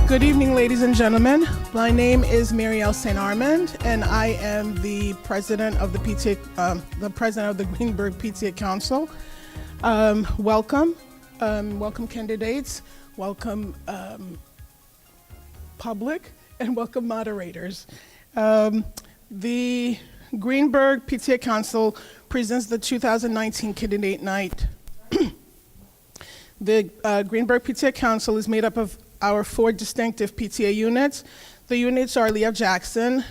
Good evening, ladies and gentlemen. My name is Marielle St. Armand, and I am the president of the Greenburgh PTA Council. Welcome candidates, welcome public, and welcome moderators. The Greenburgh PTA Council presents the 2019 Candidate Night. The Greenburgh PTA Council is made up of our 4 distinctive PTA units. The units are Leah Jackson,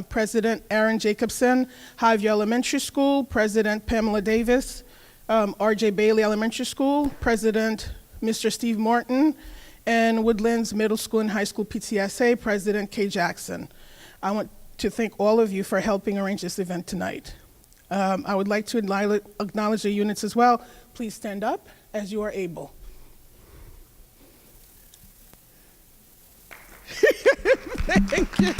President Aaron Jacobson, Highview Elementary School, President Pamela Davis, R.J. Bailey Elementary School, President Mr. Steve Morton, and Woodlands Middle School and High School PTSA, President Kay Jackson. I want to thank all of you for helping arrange this event tonight. I would like to acknowledge the units as well. Please stand up as you are able. Thank you.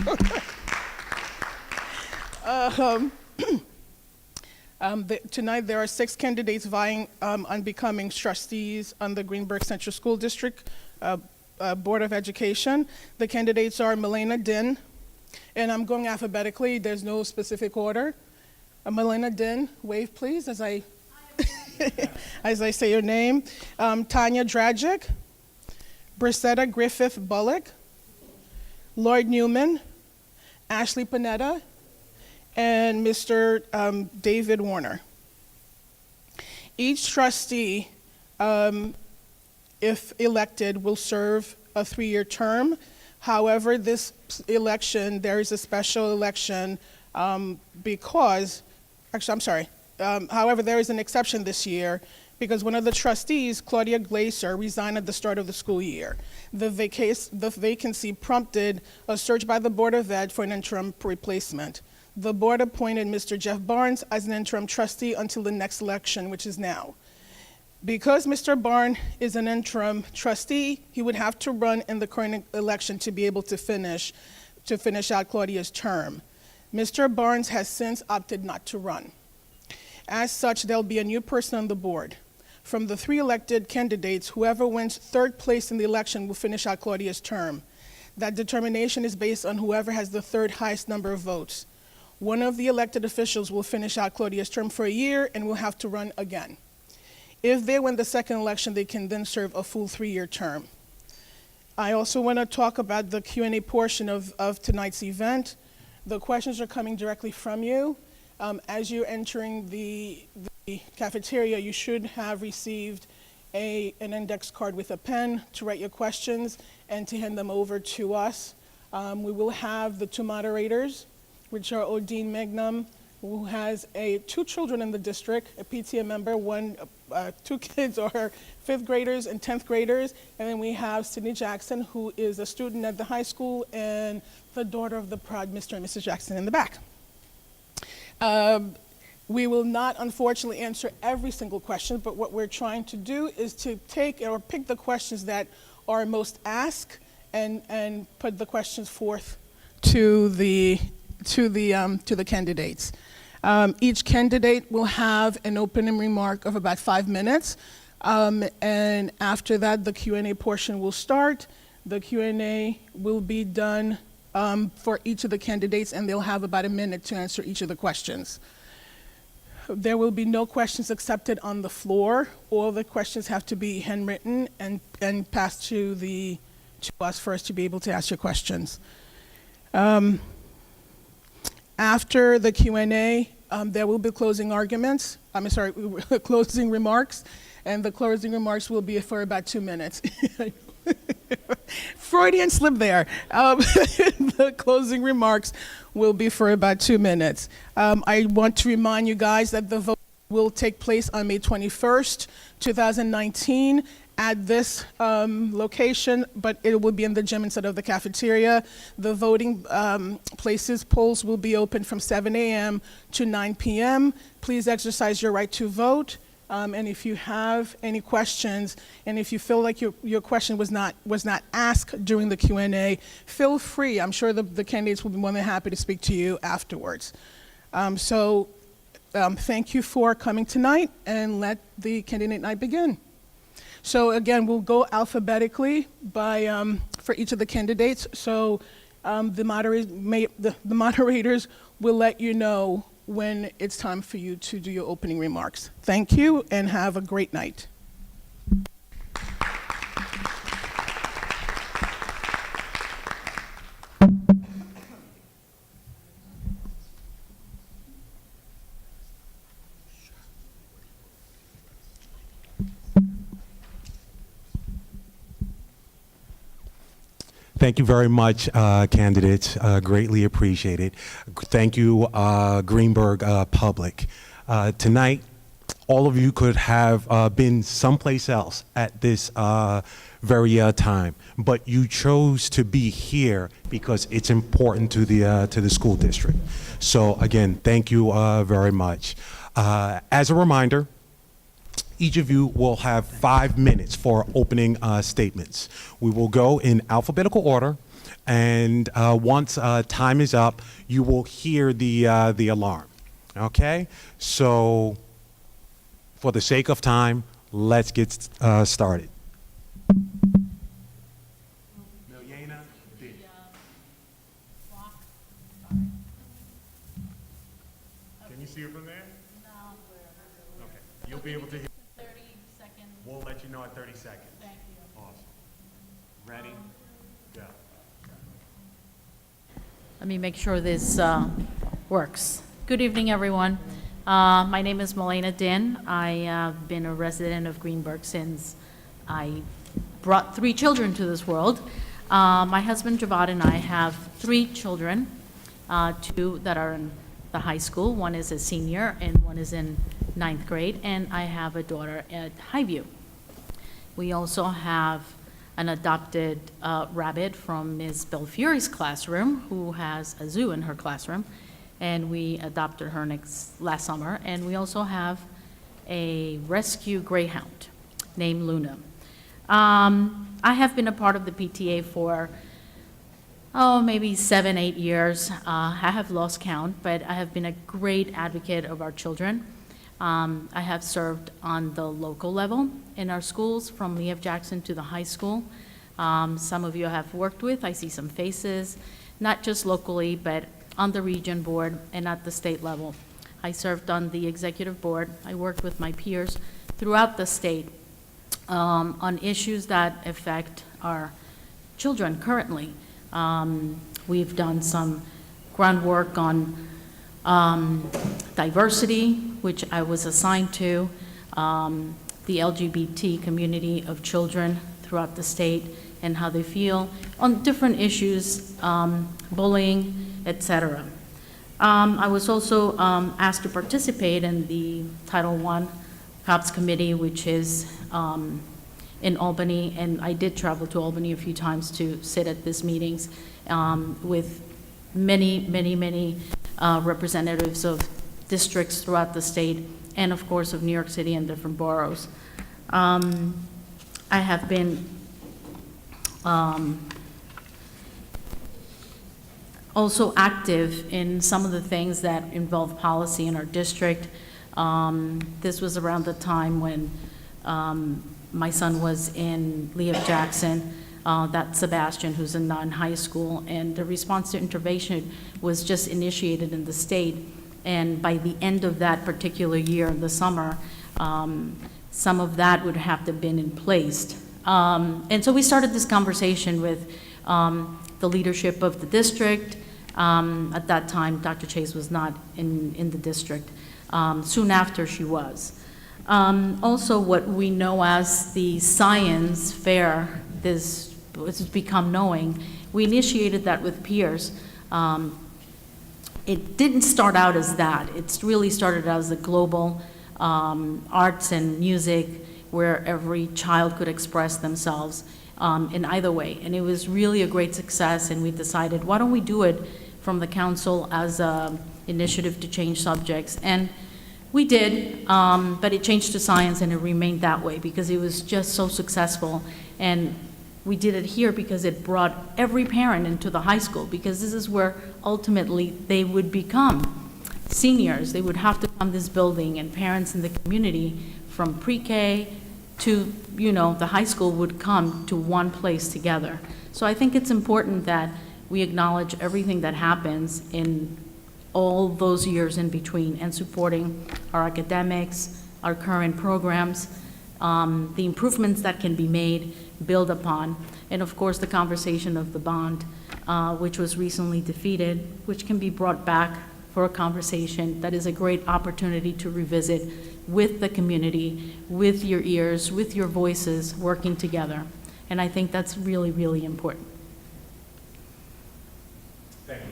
Tonight there are 6 candidates vying on becoming trustees on the Greenburgh Central School District Board of Education. The candidates are Milena Din, and I'm going alphabetically. There's no specific order. Milena Din, wave please as I as I say your name. Tanya Dragic, Rosetta Griffith Bullock, Lloyd Noland, Ashley Pineda, and Mr. David Warner. Each trustee, if elected, will serve a 3-year term. However, this election, there is a special election however, there is an exception this year because one of the trustees, Claudia Glaser, resigned at the start of the school year. The vacancy prompted a search by the Board of Ed for an interim replacement. The board appointed Mr. Jeff Barnes as an interim trustee until the next election, which is now. Because Mr. Barnes is an interim trustee, he would have to run in the current election to be able to finish out Claudia's term. Mr. Barnes has since opted not to run. As such, there'll be a new person on the board. From the 3 elected candidates, whoever wins 3rd place in the election will finish out Claudia's term. That determination is based on whoever has the 3rd highest number of votes. One of the elected officials will finish out Claudia's term for a year and will have to run again. If they win the 2nd election, they can then serve a full 3-year term. I also want to talk about the Q&A portion of tonight's event. The questions are coming directly from you. As you're entering the cafeteria, you should have received an index card with a pen to write your questions and to hand them over to us. We will have the 2 moderators, which are Odine Magnum, who has 2 children in the district, a PTA member, 2 kids are 5th graders and 10th graders, and then we have Sydney Jackson, who is a student at the high school, and the daughter of the proud Mr. and Mrs. Jackson in the back. We will not, unfortunately, answer every single question, but what we're trying to do is to take or pick the questions that are most asked and put the questions forth to the candidates. Each candidate will have an opening remark of about 5 minutes, and after that, the Q&A portion will start. The Q&A will be done for each of the candidates, and they'll have about a minute to answer each of the questions. There will be no questions accepted on the floor. All the questions have to be handwritten and passed to us first to be able to ask your questions. After the Q&A, there will be closing remarks, and the closing remarks will be for about 2 minutes. Freudian slip there. The closing remarks will be for about 2 minutes. I want to remind you guys that the vote will take place on May 21st, 2019 at this location, but it will be in the gym instead of the cafeteria. The voting polls will be open from 7 a.m. to 9 p.m. Please exercise your right to vote. And if you have any questions, and if you feel like your question was not asked during the Q&A, feel free. I'm sure the candidates will be more than happy to speak to you afterwards. Thank you for coming tonight, and let the candidate night begin. So again, we'll go alphabetically by, for each of the candidates. So the moderators will let you know when it's time for you to do your opening remarks. Thank you and have a great night. Thank you very much, candidates. Greatly appreciated. Thank you, Greenberg Public. Tonight, all of you could have been someplace else at this very time, but you chose to be here because it's important to the school district. So again, thank you very much. As a reminder, each of you will have 5 minutes for opening statements. We will go in alphabetical order, and once time is up, you will hear the alarm. Okay? So, for the sake of time, let's get started. Miljana B. Can you see her from there? No. Okay. You'll be able to hear. We'll let you know at 30 seconds. Thank you. Awesome. Ready? Go. Let me make sure this works. Good evening, everyone. My name is Miljana Din. I have been a resident of Greenburgh since I brought 3 children to this world. My husband, Javad, and I have 3 children, 2 that are in the high school. One is a senior, and one is in 9th grade, and I have a daughter at Highview. We also have an adopted rabbit from Ms. Belfiore's classroom, who has a zoo in her classroom, and we adopted her last summer. And we also have a rescue greyhound named Luna. I have been a part of the PTA for maybe 7, 8 years. I have lost count, but I have been a great advocate of our children. I have served on the local level in our schools, from Lee F. Jackson to the high school. Some of you I have worked with. I see some faces, not just locally, but on the region board and at the state level. I served on the executive board. I worked with my peers throughout the state on issues that affect our children currently. We've done some groundwork on diversity, which I was assigned to, the LGBT community of children throughout the state and how they feel on different issues, bullying, etc. I was also asked to participate in the Title I COPS committee, which is in Albany, and I did travel to Albany a few times to sit at these meetings with many representatives of districts throughout the state, and of course of New York City and different boroughs. I have been also active in some of the things that involve policy in our district. This was around the time when my son was in Lee F. Jackson, that's Sebastian, who's in non-high school, and the response to intervention was just initiated in the state. And by the end of that particular year in the summer, some of that would have to have been in place. And so we started this conversation with the leadership of the district. At that time, Dr. Chase was not in the district. Soon after, she was. Also, what we know as the science fair, this has become knowing, we initiated that with peers. It didn't start out as that. It really started as a global arts and music where every child could express themselves in either way. And it was really a great success, and we decided, why don't we do it from the council as an initiative to change subjects? And we did, but it changed to science, and it remained that way because it was just so successful. And we did it here because it brought every parent into the high school, because this is where ultimately they would become seniors. They would have to come to this building, and parents in the community from pre-K to, the high school would come to one place together. So I think it's important that we acknowledge everything that happens in all those years in between and supporting our academics, our current programs, the improvements that can be made, build upon, and of course the conversation of the bond, which was recently defeated, which can be brought back for a conversation that is a great opportunity to revisit with the community, with your ears, with your voices, working together. And I think that's really, really important. Thank you.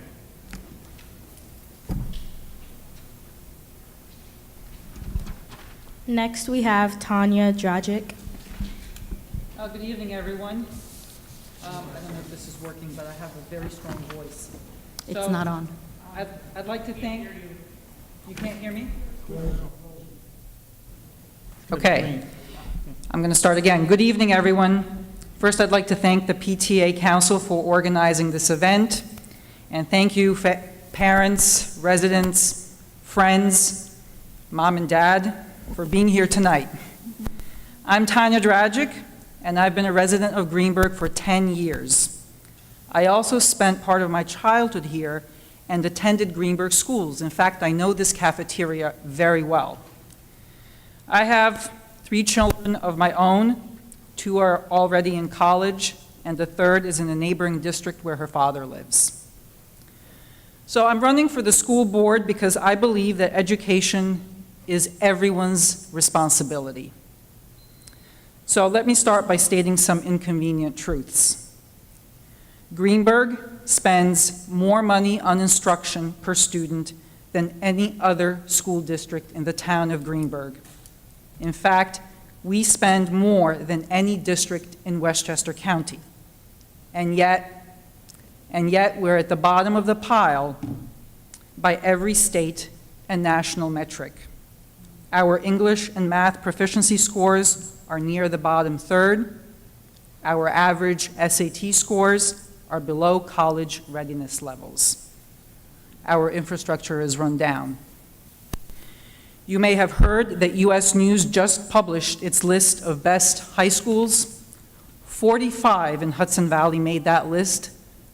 Next, we have Tanya Dragic. Good evening, everyone. I don't know if this is working, but I have a very strong voice. It's not on. I'd like to thank... You can't hear me? Okay. I'm going to start again. Good evening, everyone. First, I'd like to thank the PTA Council for organizing this event, and thank you, parents, residents, friends, mom and dad, for being here tonight. I'm Tanya Dragic, and I've been a resident of Greenburgh for 10 years. I also spent part of my childhood here and attended Greenburgh schools. In fact, I know this cafeteria very well. I have 3 children of my own. 2 are already in college, and the 3rd is in a neighboring district where her father lives. So I'm running for the school board because I believe that education is everyone's responsibility. So let me start by stating some inconvenient truths. Greenburgh spends more money on instruction per student than any other school district in the town of Greenburgh. In fact, we spend more than any district in Westchester County. And yet we're at the bottom of the pile by every state and national metric. Our English and math proficiency scores are near the bottom 3rd. Our average SAT scores are below college readiness levels. Our infrastructure is run down. You may have heard that U.S. News just published its list of best high schools. 45 in Hudson Valley made that list,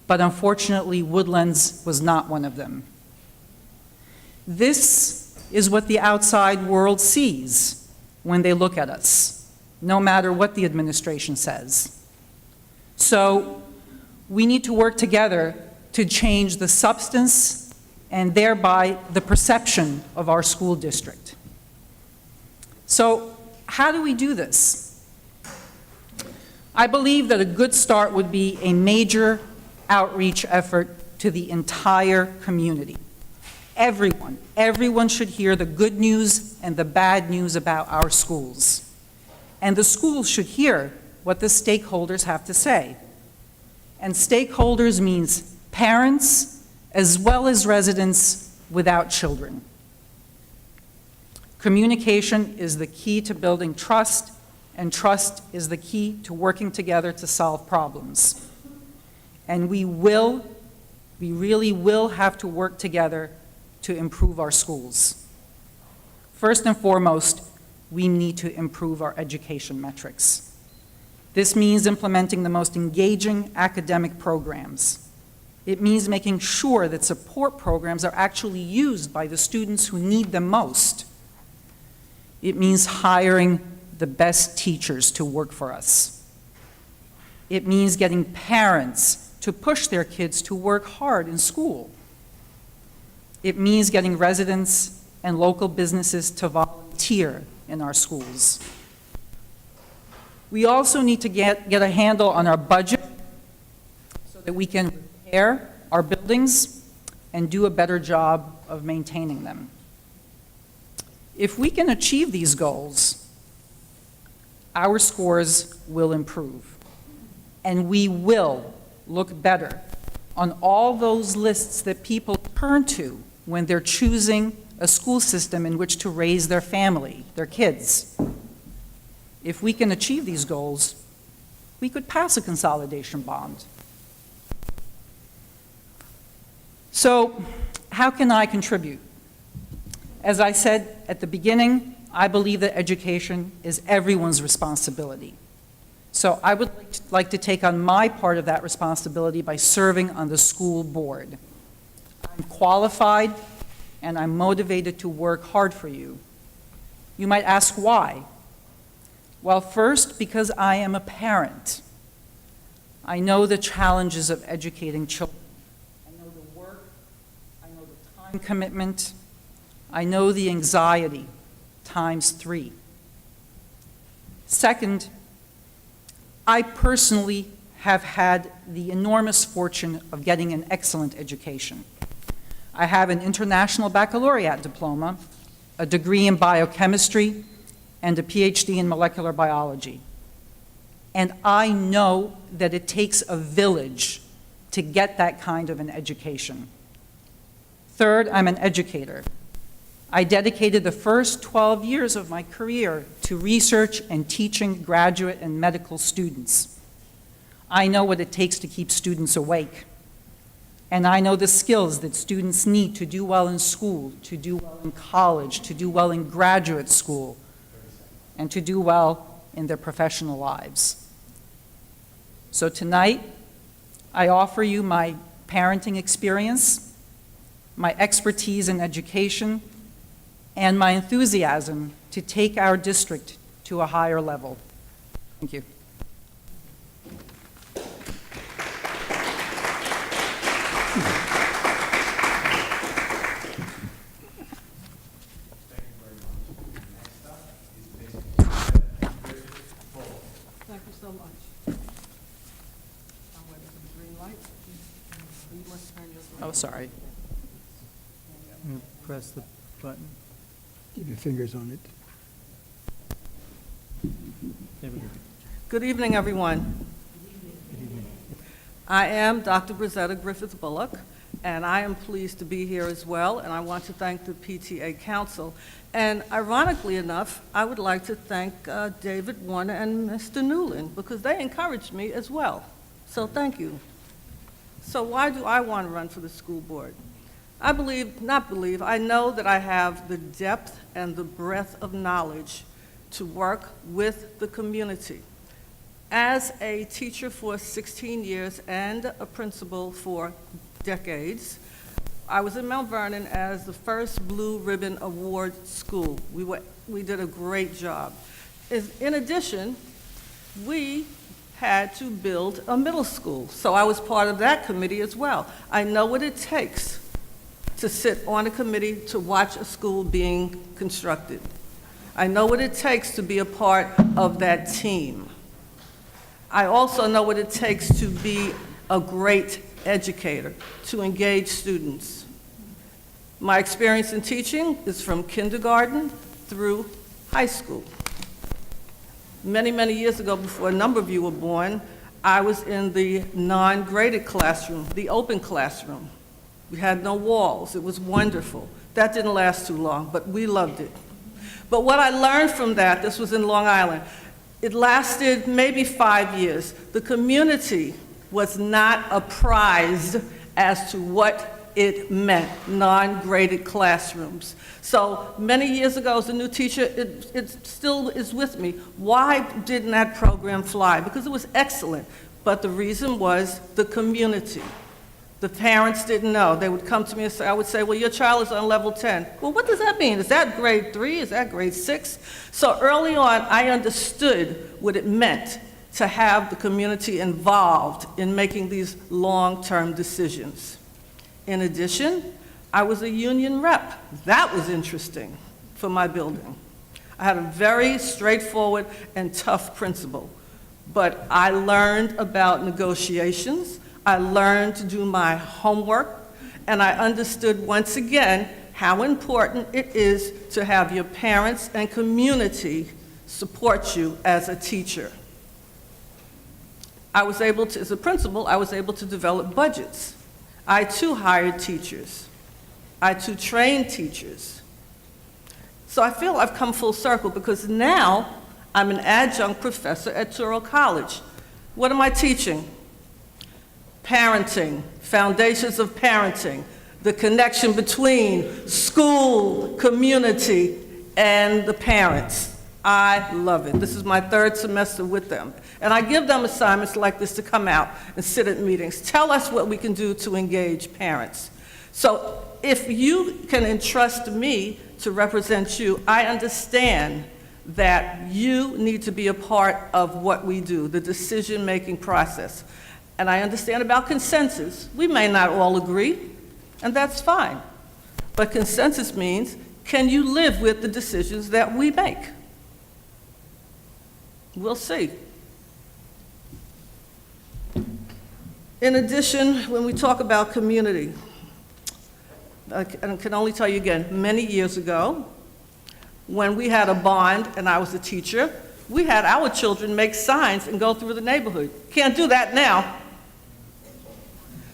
but unfortunately Woodlands was not one of them. This is what the outside world sees when they look at us, no matter what the administration says. So we need to work together to change the substance and thereby the perception of our school district. So how do we do this? I believe that a good start would be a major outreach effort to the entire community. Everyone should hear the good news and the bad news about our schools. And the schools should hear what the stakeholders have to say. And stakeholders means parents as well as residents without children. Communication is the key to building trust, and trust is the key to working together to solve problems. And we really will have to work together to improve our schools. First and foremost, we need to improve our education metrics. This means implementing the most engaging academic programs. It means making sure that support programs are actually used by the students who need them most. It means hiring the best teachers to work for us. It means getting parents to push their kids to work hard in school. It means getting residents and local businesses to volunteer in our schools. We also need to get a handle on our budget so that we can repair our buildings and do a better job of maintaining them. If we can achieve these goals, our scores will improve, and we will look better on all those lists that people turn to when they're choosing a school system in which to raise their family, their kids. If we can achieve these goals, we could pass a consolidation bond. So, how can I contribute? As I said at the beginning, I believe that education is everyone's responsibility. So I would like to take on my part of that responsibility by serving on the school board. I'm qualified and I'm motivated to work hard for you. You might ask why. Well, first, because I am a parent. I know the challenges of educating children. I know the work, I know the time commitment, I know the anxiety times 3. Second, I personally have had the enormous fortune of getting an excellent education. I have an international baccalaureate diploma, a degree in biochemistry, and a PhD in molecular biology. And I know that it takes a village to get that kind of an education. Third, I'm an educator. I dedicated the first 12 years of my career to research and teaching graduate and medical students. I know what it takes to keep students awake. And I know the skills that students need to do well in school, to do well in college, to do well in graduate school, and to do well in their professional lives. So tonight, I offer you my parenting experience, my expertise in education, and my enthusiasm to take our district to a higher level. Thank you. Thank you so much. I'm waiting for the green light. You must turn your. Oh, sorry. Press the button. Keep your fingers on it. There we go. Good evening, everyone. I am Dr. Rosetta Griffith Bullock, and I am pleased to be here as well, and I want to thank the PTA Council. And ironically enough, I would like to thank David Warner and Mr. Noland, because they encouraged me as well. So thank you. So why do I want to run for the school board? I know that I have the depth and the breadth of knowledge to work with the community. As a teacher for 16 years and a principal for decades, I was in Mount Vernon as the first Blue Ribbon Award school. We did a great job. In addition, we had to build a middle school, so I was part of that committee as well. I know what it takes to sit on a committee to watch a school being constructed. I know what it takes to be a part of that team. I also know what it takes to be a great educator, to engage students. My experience in teaching is from kindergarten through high school. Many, many years ago, before a number of you were born, I was in the non-graded classroom, the open classroom. We had no walls. It was wonderful. That didn't last too long, but we loved it. But what I learned from that, this was in Long Island, it lasted maybe 5 years. The community was not apprised as to what it meant, non-graded classrooms. So many years ago, as a new teacher, it still is with me. Why didn't that program fly? Because it was excellent, but the reason was the community. The parents didn't know. They would come to me and say, I would say, well, your child is on level 10. Well, what does that mean? Is that grade 3? Is that grade 6? So early on, I understood what it meant to have the community involved in making these long-term decisions. In addition, I was a union rep. That was interesting for my building. I had a very straightforward and tough principal, but I learned about negotiations. I learned to do my homework, and I understood once again how important it is to have your parents and community support you as a teacher. I was able to, as a principal, I was able to develop budgets. I too hired teachers. I too trained teachers. So I feel I've come full circle because now I'm an adjunct professor at Touro College. What am I teaching? Parenting, foundations of parenting, the connection between school, community, and the parents. I love it. This is my third semester with them. And I give them assignments like this to come out and sit at meetings. Tell us what we can do to engage parents. So if you can entrust me to represent you, I understand that you need to be a part of what we do, the decision-making process. And I understand about consensus. We may not all agree, and that's fine. But consensus means, can you live with the decisions that we make? We'll see. In addition, when we talk about community, I can only tell you again, many years ago, when we had a bond and I was a teacher, we had our children make signs and go through the neighborhood. Can't do that now.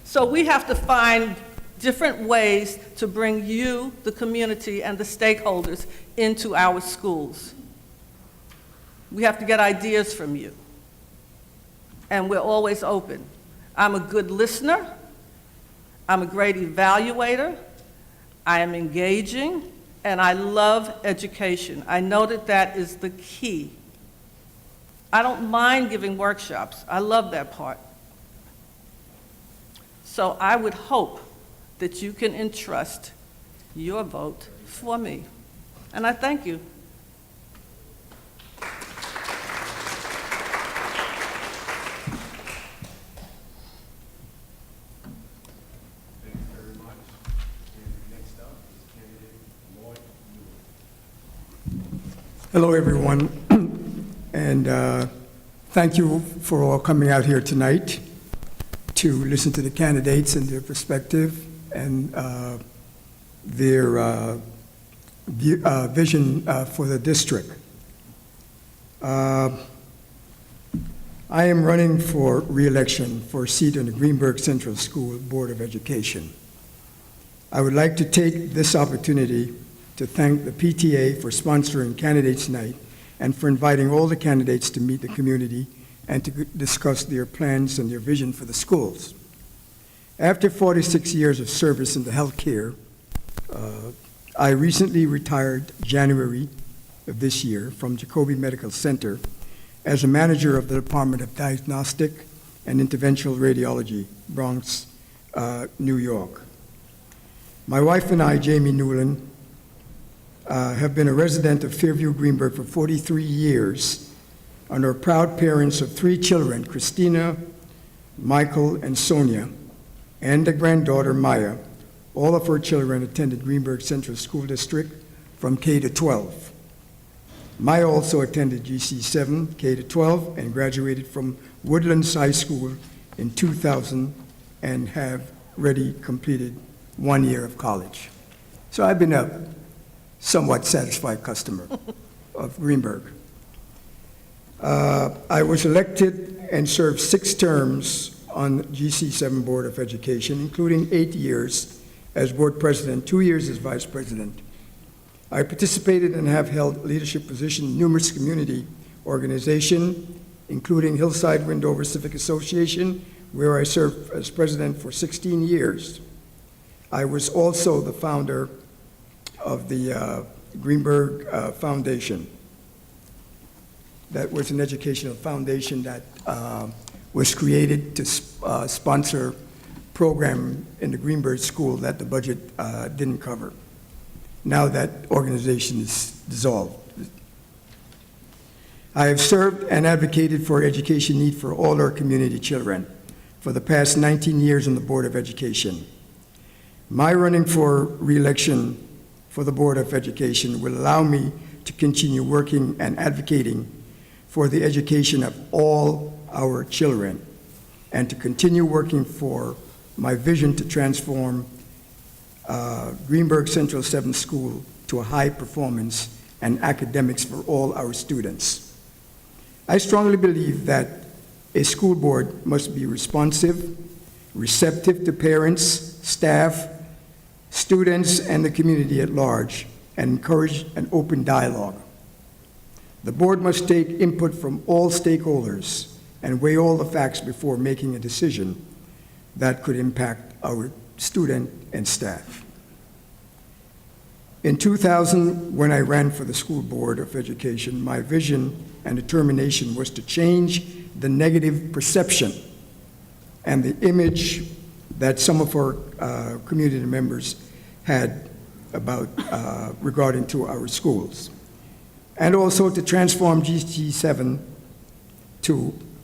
So we have to find different ways to bring you, the community, and the stakeholders into our schools. We have to get ideas from you. And we're always open. I'm a good listener. I'm a great evaluator. I am engaging, and I love education. I know that that is the key. I don't mind giving workshops. I love that part. So I would hope that you can entrust your vote for me. And I thank you. Hello, everyone, and thank you for all coming out here tonight to listen to the candidates and their perspective and their vision for the district. I am running for re-election for a seat on the Greenburgh Central School Board of Education. I would like to take this opportunity to thank the PTA for sponsoring Candidates Night and for inviting all the candidates to meet the community and to discuss their plans and their vision for the schools. After 46 years of service in the healthcare, I recently retired January of this year from Jacobi Medical Center as a manager of the Department of Diagnostic and Interventional Radiology, Bronx, New York. My wife and I, Jamie Noland, have been a resident of Fairview, Greenberg for 43 years and are proud parents of 3 children, Christina, Michael, and Sonia, and a granddaughter, Maya. All of her children attended Greenburgh Central School District from K to 12. Maya also attended GC7, K to 12, and graduated from Woodlands High School in 2000 and have already completed 1 year of college. So I've been a somewhat satisfied customer of Greenberg. I was elected and served 6 terms on the GC7 Board of Education, including 8 years as board president, 2 years as vice president. I participated and have held leadership positions in numerous community organizations, including Hillside Windover Civic Association, where I served as president for 16 years. I was also the founder of the Greenberg Foundation. That was an educational foundation that was created to sponsor program in the Greenberg School that the budget didn't cover. Now that organization is dissolved. I have served and advocated for education need for all our community children for the past 19 years on the Board of Education. My running for re-election for the Board of Education will allow me to continue working and advocating for the education of all our children and to continue working for my vision to transform Greenburgh Central 7 School to a high performance and academics for all our students. I strongly believe that a school board must be responsive, receptive to parents, staff, students, and the community at large, and encourage an open dialogue. The board must take input from all stakeholders and weigh all the facts before making a decision that could impact our student and staff. In 2000, when I ran for the School Board of Education, my vision and determination was to change the negative perception and the image that some of our community members had about regarding to our schools, and also to transform GT7 to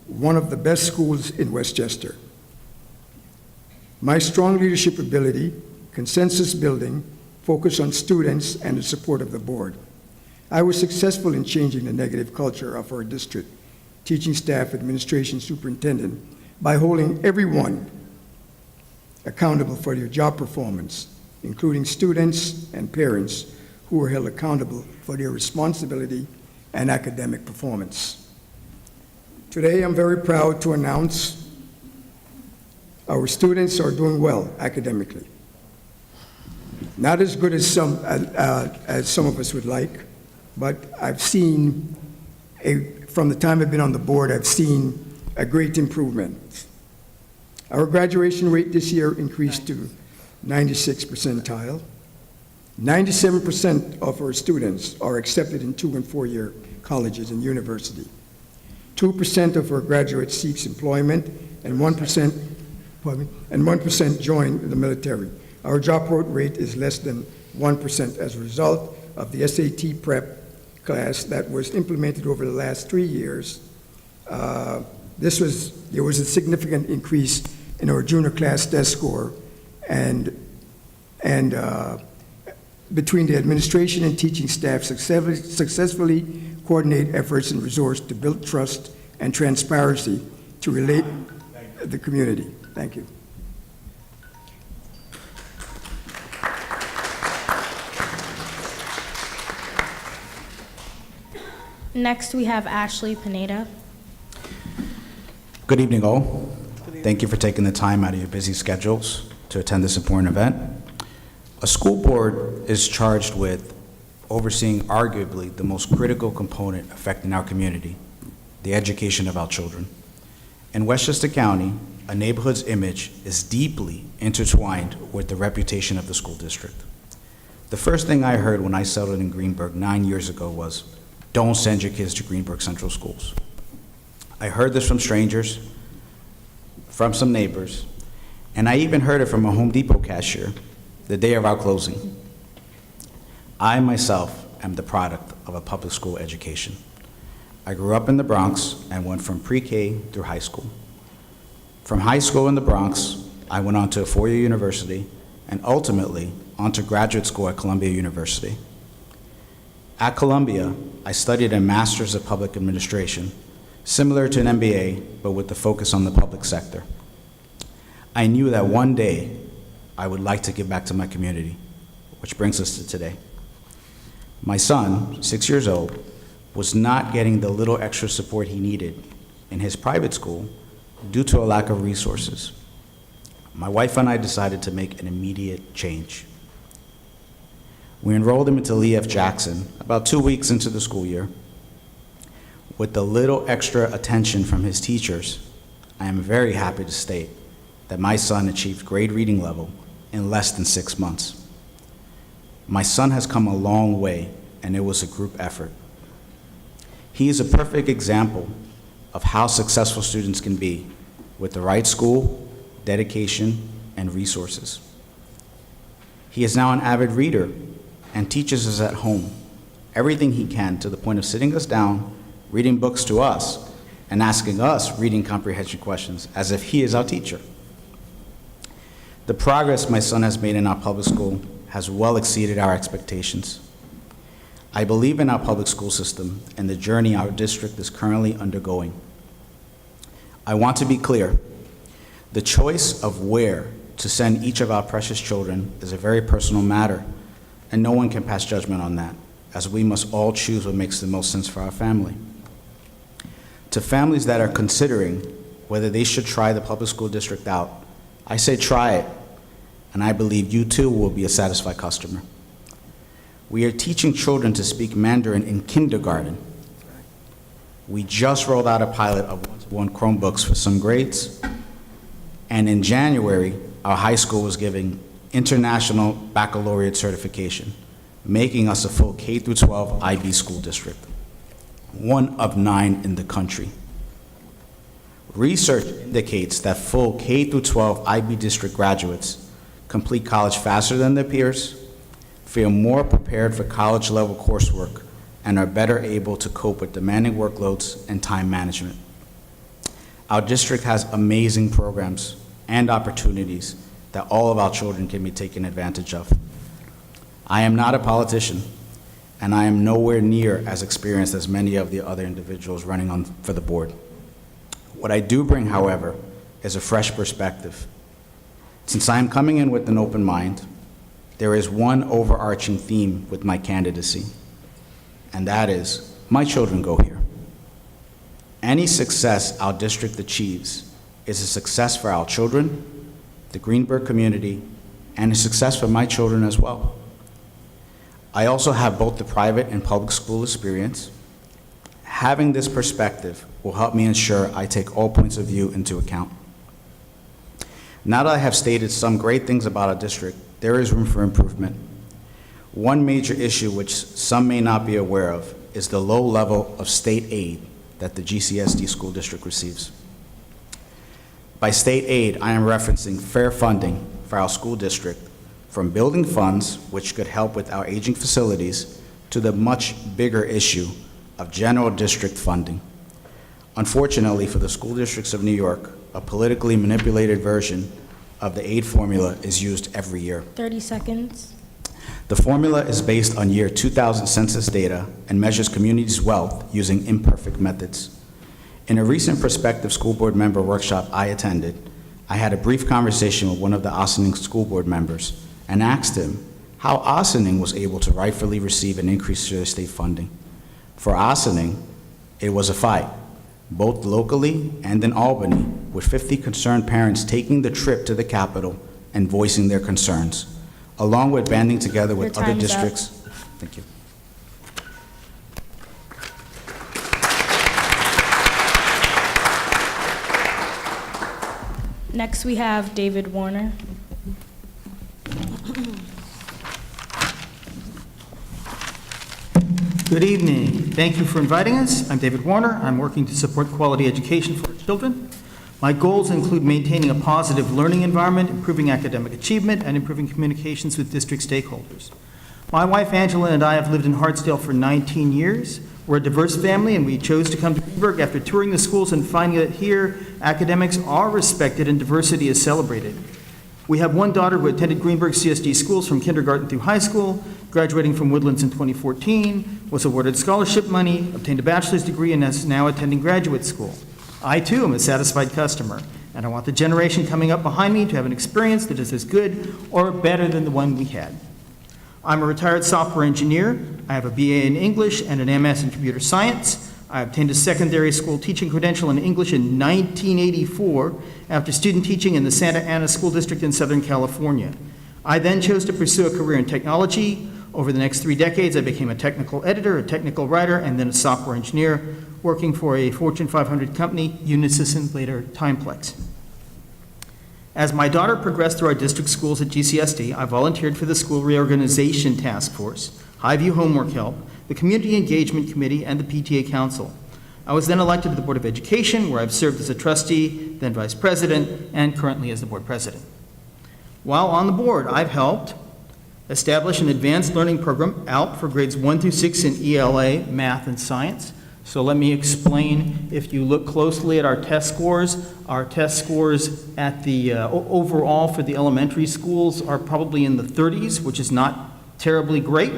one of the best schools in Westchester. My strong leadership ability, consensus building, focus on students, and the support of the board. I was successful in changing the negative culture of our district, teaching staff, administration, superintendent, by holding everyone accountable for their job performance, including students and parents who were held accountable for their responsibility and academic performance. Today, I'm very proud to announce our students are doing well academically. Not as good as some of us would like, but I've seen, from the time I've been on the board, I've seen a great improvement. Our graduation rate this year increased to 96 percentile. 97% of our students are accepted in 2- and 4-year colleges and university. 2% of our graduates seeks employment, and 1% join the military. Our dropout rate is less than 1% as a result of the SAT prep class that was implemented over the last 3 years. There was a significant increase in our junior class test score, and between the administration and teaching staff successfully coordinate efforts and resources to build trust and transparency to relate the community. Thank you. Next, we have Ashley Pineda. Good evening, all. Thank you for taking the time out of your busy schedules to attend this important event. A school board is charged with overseeing arguably the most critical component affecting our community, the education of our children. In Westchester County, a neighborhood's image is deeply intertwined with the reputation of the school district. The first thing I heard when I settled in Greenburgh 9 years ago was, don't send your kids to Greenburgh Central Schools. I heard this from strangers, from some neighbors, and I even heard it from a Home Depot cashier the day of our closing. I myself am the product of a public school education. I grew up in the Bronx and went from pre-K through high school. From high school in the Bronx, I went on to a 4-year university and ultimately on to graduate school at Columbia University. At Columbia, I studied a Master's of Public Administration, similar to an MBA, but with the focus on the public sector. I knew that one day I would like to give back to my community, which brings us to today. My son, 6 years old, was not getting the little extra support he needed in his private school due to a lack of resources. My wife and I decided to make an immediate change. We enrolled him into Lee F. Jackson about 2 weeks into the school year. With the little extra attention from his teachers, I am very happy to state that my son achieved grade reading level in less than 6 months. My son has come a long way, and it was a group effort. He is a perfect example of how successful students can be with the right school, dedication, and resources. He is now an avid reader and teaches us at home everything he can, to the point of sitting us down, reading books to us, and asking us reading comprehension questions as if he is our teacher. The progress my son has made in our public school has well exceeded our expectations. I believe in our public school system and the journey our district is currently undergoing. I want to be clear, the choice of where to send each of our precious children is a very personal matter, and no one can pass judgment on that, as we must all choose what makes the most sense for our family. To families that are considering whether they should try the public school district out, I say try it, and I believe you too will be a satisfied customer. We are teaching children to speak Mandarin in kindergarten. We just rolled out a pilot of one-to-one Chromebooks for some grades, and in January, our high school was giving international baccalaureate certification, making us a full K-12 IB school district, one of 9 in the country. Research indicates that full K-12 IB district graduates complete college faster than their peers, feel more prepared for college-level coursework, and are better able to cope with demanding workloads and time management. Our district has amazing programs and opportunities that all of our children can be taken advantage of. I am not a politician, and I am nowhere near as experienced as many of the other individuals running for the board. What I do bring, however, is a fresh perspective. Since I am coming in with an open mind, there is one overarching theme with my candidacy, and that is, my children go here. Any success our district achieves is a success for our children, the Greenberg community, and a success for my children as well. I also have both the private and public school experience. Having this perspective will help me ensure I take all points of view into account. Now that I have stated some great things about our district, there is room for improvement. One major issue which some may not be aware of is the low level of state aid that the GCSD school district receives. By state aid, I am referencing fair funding for our school district, from building funds, which could help with our aging facilities, to the much bigger issue of general district funding. Unfortunately for the school districts of New York, a politically manipulated version of the aid formula is used every year. 30 seconds. The formula is based on year 2000 census data and measures communities' wealth using imperfect methods. In a recent prospective school board member workshop I attended, I had a brief conversation with one of the Ossining school board members and asked him how Ossining was able to rightfully receive an increase to their state funding. For Ossining, it was a fight, both locally and in Albany, with 50 concerned parents taking the trip to the Capitol and voicing their concerns, along with banding together with Your other time's up. districts. Thank you. Next, we have David Warner. Good evening. Thank you for inviting us. I'm David Warner. I'm working to support quality education for our children. My goals include maintaining a positive learning environment, improving academic achievement, and improving communications with district stakeholders. My wife Angela and I have lived in Hartsdale for 19 years. We're a diverse family, and we chose to come to Greenburgh after touring the schools and finding that here academics are respected and diversity is celebrated. We have one daughter who attended Greenburgh CSD schools from kindergarten through high school, graduating from Woodlands in 2014, was awarded scholarship money, obtained a bachelor's degree, and is now attending graduate school. I, too, am a satisfied customer, and I want the generation coming up behind me to have an experience that is as good or better than the one we had. I'm a retired software engineer. I have a BA in English and an MS in computer science. I obtained a secondary school teaching credential in English in 1984 after student teaching in the Santa Ana School District in Southern California. I then chose to pursue a career in technology. Over the next 3 decades, I became a technical editor, a technical writer, and then a software engineer, working for a Fortune 500 company, Unisys, and later Timeplex. As my daughter progressed through our district schools at GCSD, I volunteered for the School Reorganization Task Force, Highview Homework Help, the Community Engagement Committee, and the PTA Council. I was then elected to the Board of Education, where I've served as a trustee, then vice president, and currently as the board president. While on the board, I've helped establish an advanced learning program out for grades 1 through 6 in ELA, math, and science. So let me explain. If you look closely at our test scores at the overall for the elementary schools are probably in the 30s, which is not terribly great.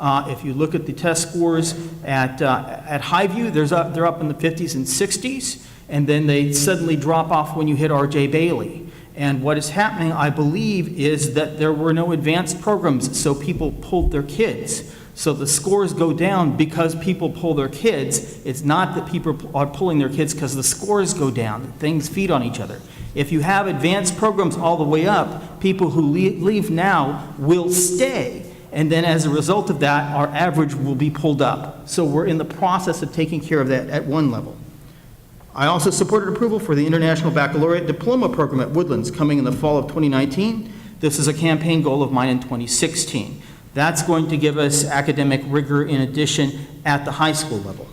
If you look at the test scores at Highview, they're up in the 50s and 60s, and then they suddenly drop off when you hit R.J. Bailey. And what is happening, I believe, is that there were no advanced programs, so people pulled their kids. So the scores go down because people pull their kids. It's not that people are pulling their kids because the scores go down. Things feed on each other. If you have advanced programs all the way up, people who leave now will stay. And then as a result of that, our average will be pulled up. So we're in the process of taking care of that at one level. I also supported approval for the International Baccalaureate Diploma Program at Woodlands coming in the fall of 2019. This is a campaign goal of mine in 2016. That's going to give us academic rigor in addition at the high school level.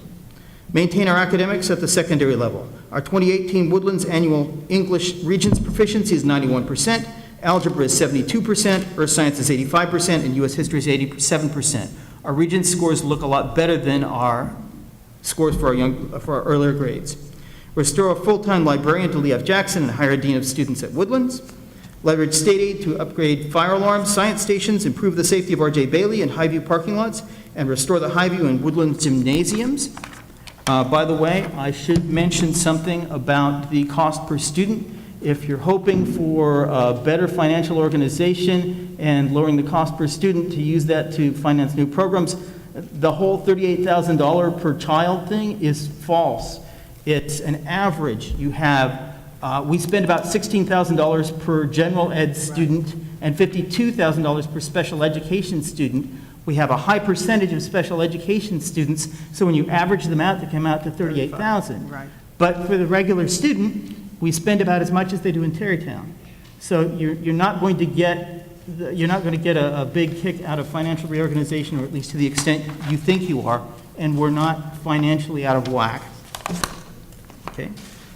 Maintain our academics at the secondary level. Our 2018 Woodlands Annual English Regents Proficiency is 91%, Algebra is 72%, Earth Science is 85%, and U.S. History is 87%. Our Regents scores look a lot better than our scores for our earlier grades. Restore a full-time librarian to Lee F. Jackson and hire a dean of students at Woodlands. Leverage state aid to upgrade fire alarms, science stations, improve the safety of R.J. Bailey and Highview parking lots, and restore the Highview and Woodlands gymnasiums. By the way, I should mention something about the cost per student. If you're hoping for a better financial organization and lowering the cost per student to use that to finance new programs, the whole $38,000 per child thing is false. It's an average. You have, we spend about $16,000 per general ed student and $52,000 per special education student. We have a high percentage of special education students, so when you average them out, they come out to $38,000. Right. But for the regular student, we spend about as much as they do in Tarrytown. So you're not going to get a big kick out of financial reorganization, or at least to the extent you think you are, and we're not financially out of whack. Okay.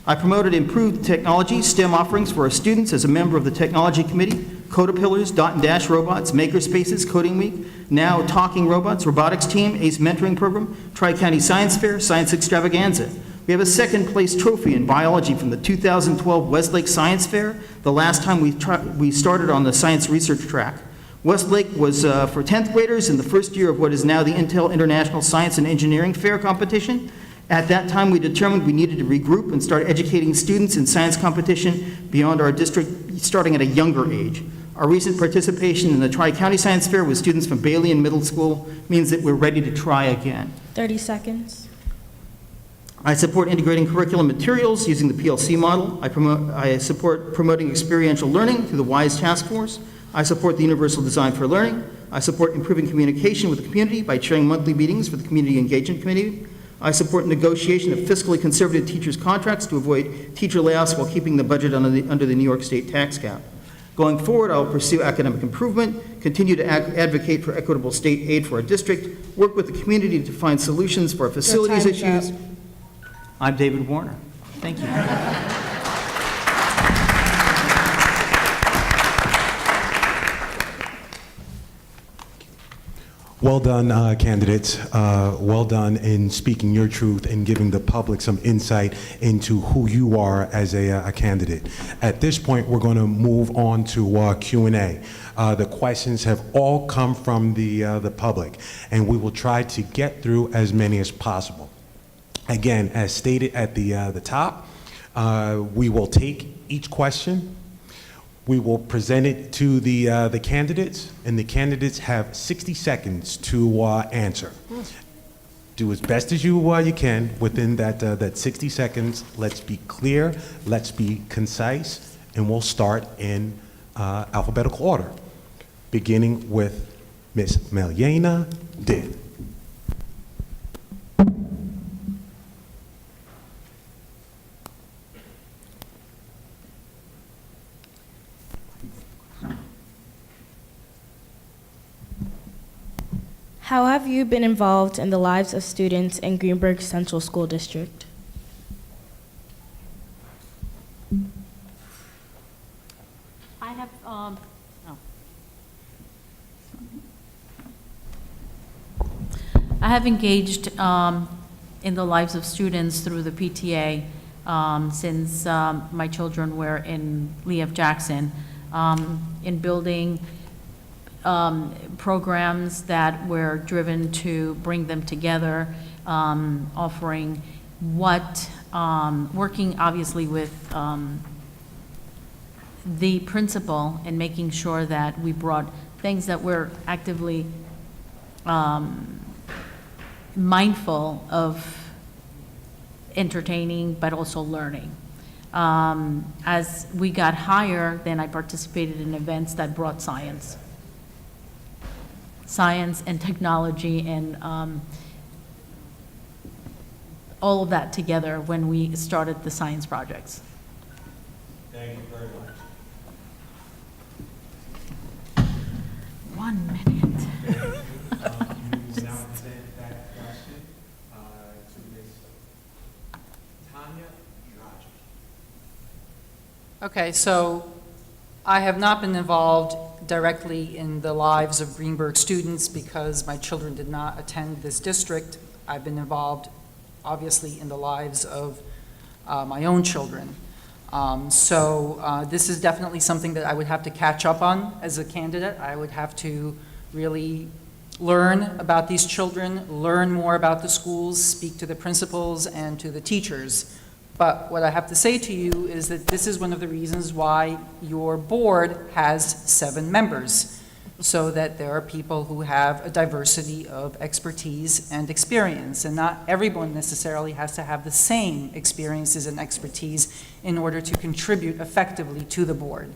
I promoted improved technology, STEM offerings for our students as a member of the Technology Committee, Codapillars, Dot and Dash robots, Makerspaces, Coding Week, now Talking Robots, Robotics Team, ACE Mentoring Program, Tri-County Science Fair, Science Extravaganza. We have a second place trophy in biology from the 2012 Westlake Science Fair, the last time we started on the science research track. Westlake was for 10th graders in the first year of what is now the Intel International Science and Engineering Fair competition. At that time, we determined we needed to regroup and start educating students in science competition beyond our district, starting at a younger age. Our recent participation in the Tri-County Science Fair with students from Bailey and Middle School means that we're ready to try again. 30 seconds. I support integrating curriculum materials using the PLC model. I support promoting experiential learning through the WISE task force. I support the Universal Design for Learning. I support improving communication with the community by chairing monthly meetings for the Community Engagement Committee. I support negotiation of fiscally conservative teachers' contracts to avoid teacher layoffs while keeping the budget under the New York State tax cap. Going forward, I will pursue academic improvement, continue to advocate for equitable state aid for our district, work with the community to find solutions for our facilities Your time is issues. I'm David Warner. Thank you. Well done, candidates. Well done in speaking your truth and giving the public some insight into who you are as a candidate. At this point, we're going to move on to Q&A. The questions have all come from the public, and we will try to get through as many as possible. Again, as stated at the top, we will take each question. We will present it to the candidates, and the candidates have 60 seconds to answer. Do as best as you can within that 60 seconds. Let's be clear, let's be concise, and we'll start in alphabetical order, beginning with Ms. Meliana Din. How have you been involved in the lives of students in Greenburgh Central School District? I have, I have engaged in the lives of students through the PTA since my children were in Lee F. Jackson, in building programs that were driven to bring them together, offering working obviously with the principal and making sure that we brought things that we're actively mindful of entertaining, but also learning. As we got higher, then I participated in events that brought science and technology and all of that together when we started the science projects. Thank you very much. 1 minute. Okay, so I have not been involved directly in the lives of Greenberg students because my children did not attend this district. I've been involved, obviously, in the lives of my own children. So this is definitely something that I would have to catch up on as a candidate. I would have to really learn about these children, learn more about the schools, speak to the principals and to the teachers. But what I have to say to you is that this is one of the reasons why your board has 7 members, so that there are people who have a diversity of expertise and experience, and not everyone necessarily has to have the same experiences and expertise in order to contribute effectively to the board.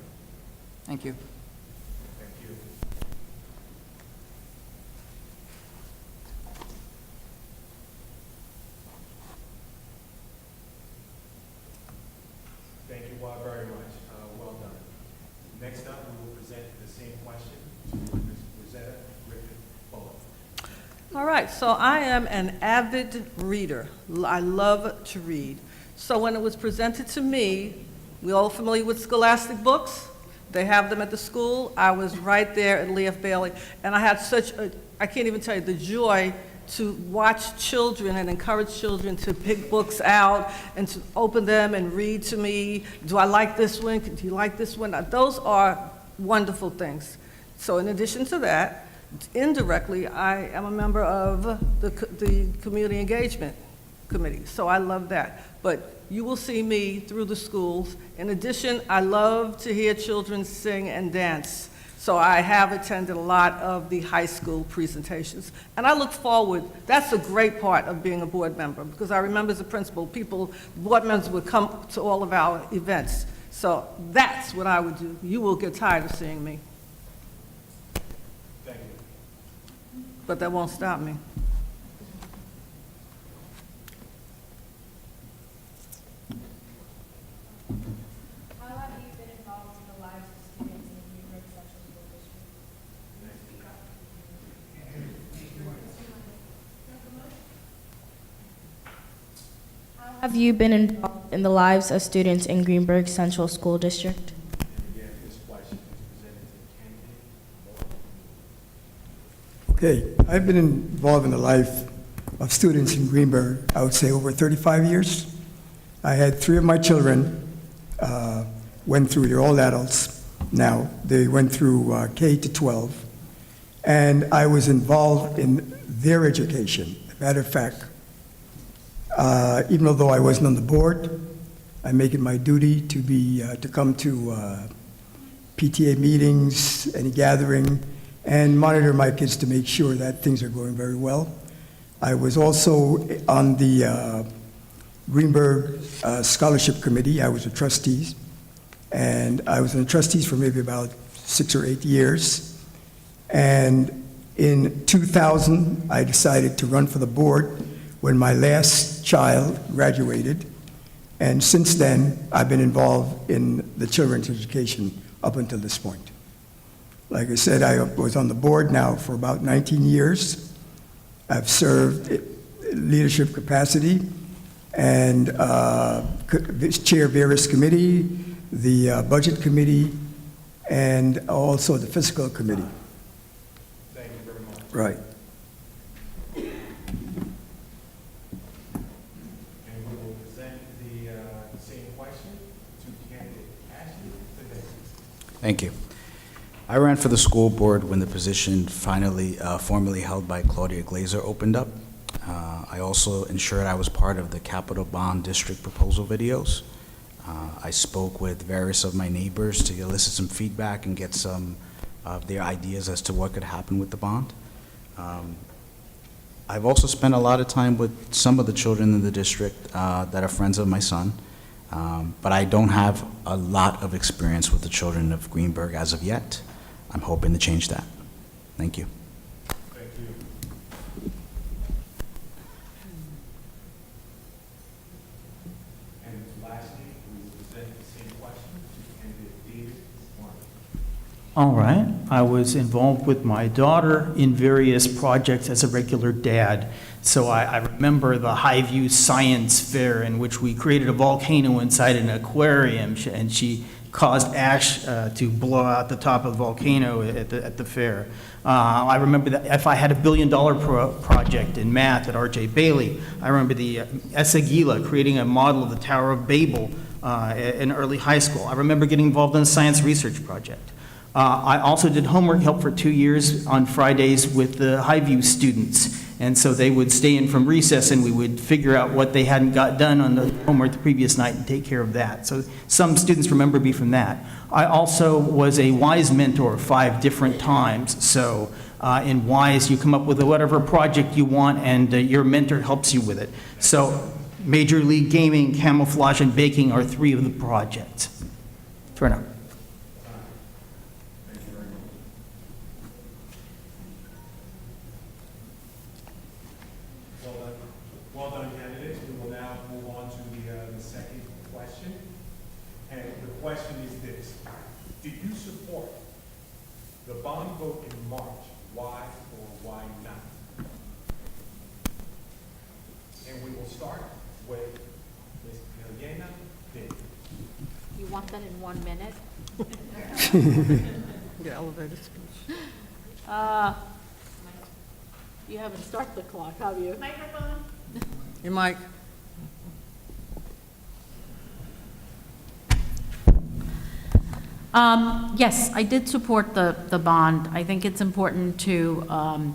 Thank you. Thank you all very much. Well done. Next up, we will present the same question to Ms. Rosetta Griffith Bullock. All right, so I am an avid reader. I love to read. So when it was presented to me, we all familiar with Scholastic books? They have them at the school. I was right there at Lee F. Bailey, and I had such a, I can't even tell you, the joy to watch children and encourage children to pick books out and to open them and read to me. Do I like this one? Do you like this one? Those are wonderful things. So in addition to that, indirectly, I am a member of the Community Engagement Committee, so I love that. But you will see me through the schools. In addition, I love to hear children sing and dance. So I have attended a lot of the high school presentations. And I look forward, that's a great part of being a board member, because I remember as a principal, board members would come to all of our events. So that's what I would do. You will get tired of seeing me. Thank you. But that won't stop me. How have you been involved in the lives of students in the Greenberg Central School District? How have you been involved in the lives of students in Greenberg Central School District? Again, this question is presented to the candidate. Okay, I've been involved in the life of students in Greenberg, I would say over 35 years. I had 3 of my children went through, they're all adults now, they went through K to 12, and I was involved in their education. As a matter of fact, even though I wasn't on the board, I make it my duty to come to PTA meetings, any gathering, and monitor my kids to make sure that things are going very well. I was also on the Greenberg Scholarship Committee. I was a trustee, and I was in the trustees for maybe about 6 or 8 years. And in 2000, I decided to run for the board when my last child graduated. And since then, I've been involved in the children's education up until this point. Like I said, I was on the board now for about 19 years. I've served leadership capacity and chair various committee, the budget committee, and also the fiscal committee. Thank you very much. Right. And we will present the same question to candidate Ashley today. Thank you. I ran for the school board when the position finally formally held by Claudia Glazer opened up. I also ensured I was part of the Capital Bond District proposal videos. I spoke with various of my neighbors to elicit some feedback and get some of their ideas as to what could happen with the bond. I've also spent a lot of time with some of the children in the district that are friends of my son, but I don't have a lot of experience with the children of Greenberg as of yet. I'm hoping to change that. Thank you. Thank you. And lastly, we will present the same question to candidate David Warner. All right. I was involved with my daughter in various projects as a regular dad. So I remember the Highview Science Fair in which we created a volcano inside an aquarium, and she caused ash to blow out the top of the volcano at the fair. I remember that if I had $1 billion project in math at R.J. Bailey. I remember the Esagila creating a model of the Tower of Babel in early high school. I remember getting involved in a science research project. I also did homework help for 2 years on Fridays with the Highview students. And so they would stay in from recess and we would figure out what they hadn't got done on the homework the previous night and take care of that. So some students remember me from that. I also was a WISE mentor 5 different times. So in WISE, you come up with whatever project you want and your mentor helps you with it. So Major League Gaming, camouflage, and baking are 3 of the projects. Turn Well done, candidates. We will now move on to the second question. And the question is this: did you support the bond vote in March? Why or why not? And we will start with Ms. Elena Day. You want that in 1 minute? Yeah, elevator speech. You haven't started the clock, have you? Microphone? Your mic. Yes, I did support the bond. I think it's important to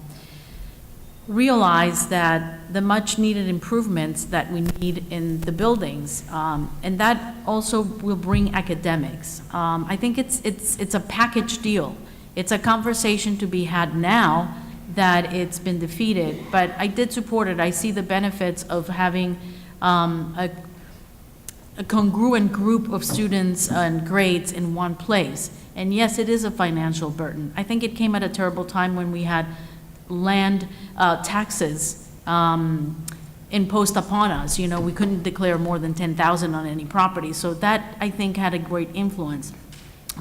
realize that the much-needed improvements that we need in the buildings, and that also will bring academics. I think it's a package deal. It's a conversation to be had now that it's been defeated, but I did support it. I see the benefits of having a congruent group of students and grades in one place. And yes, it is a financial burden. I think it came at a terrible time when we had land taxes imposed upon us. You know, we couldn't declare more than 10,000 on any property. So that, I think, had a great influence.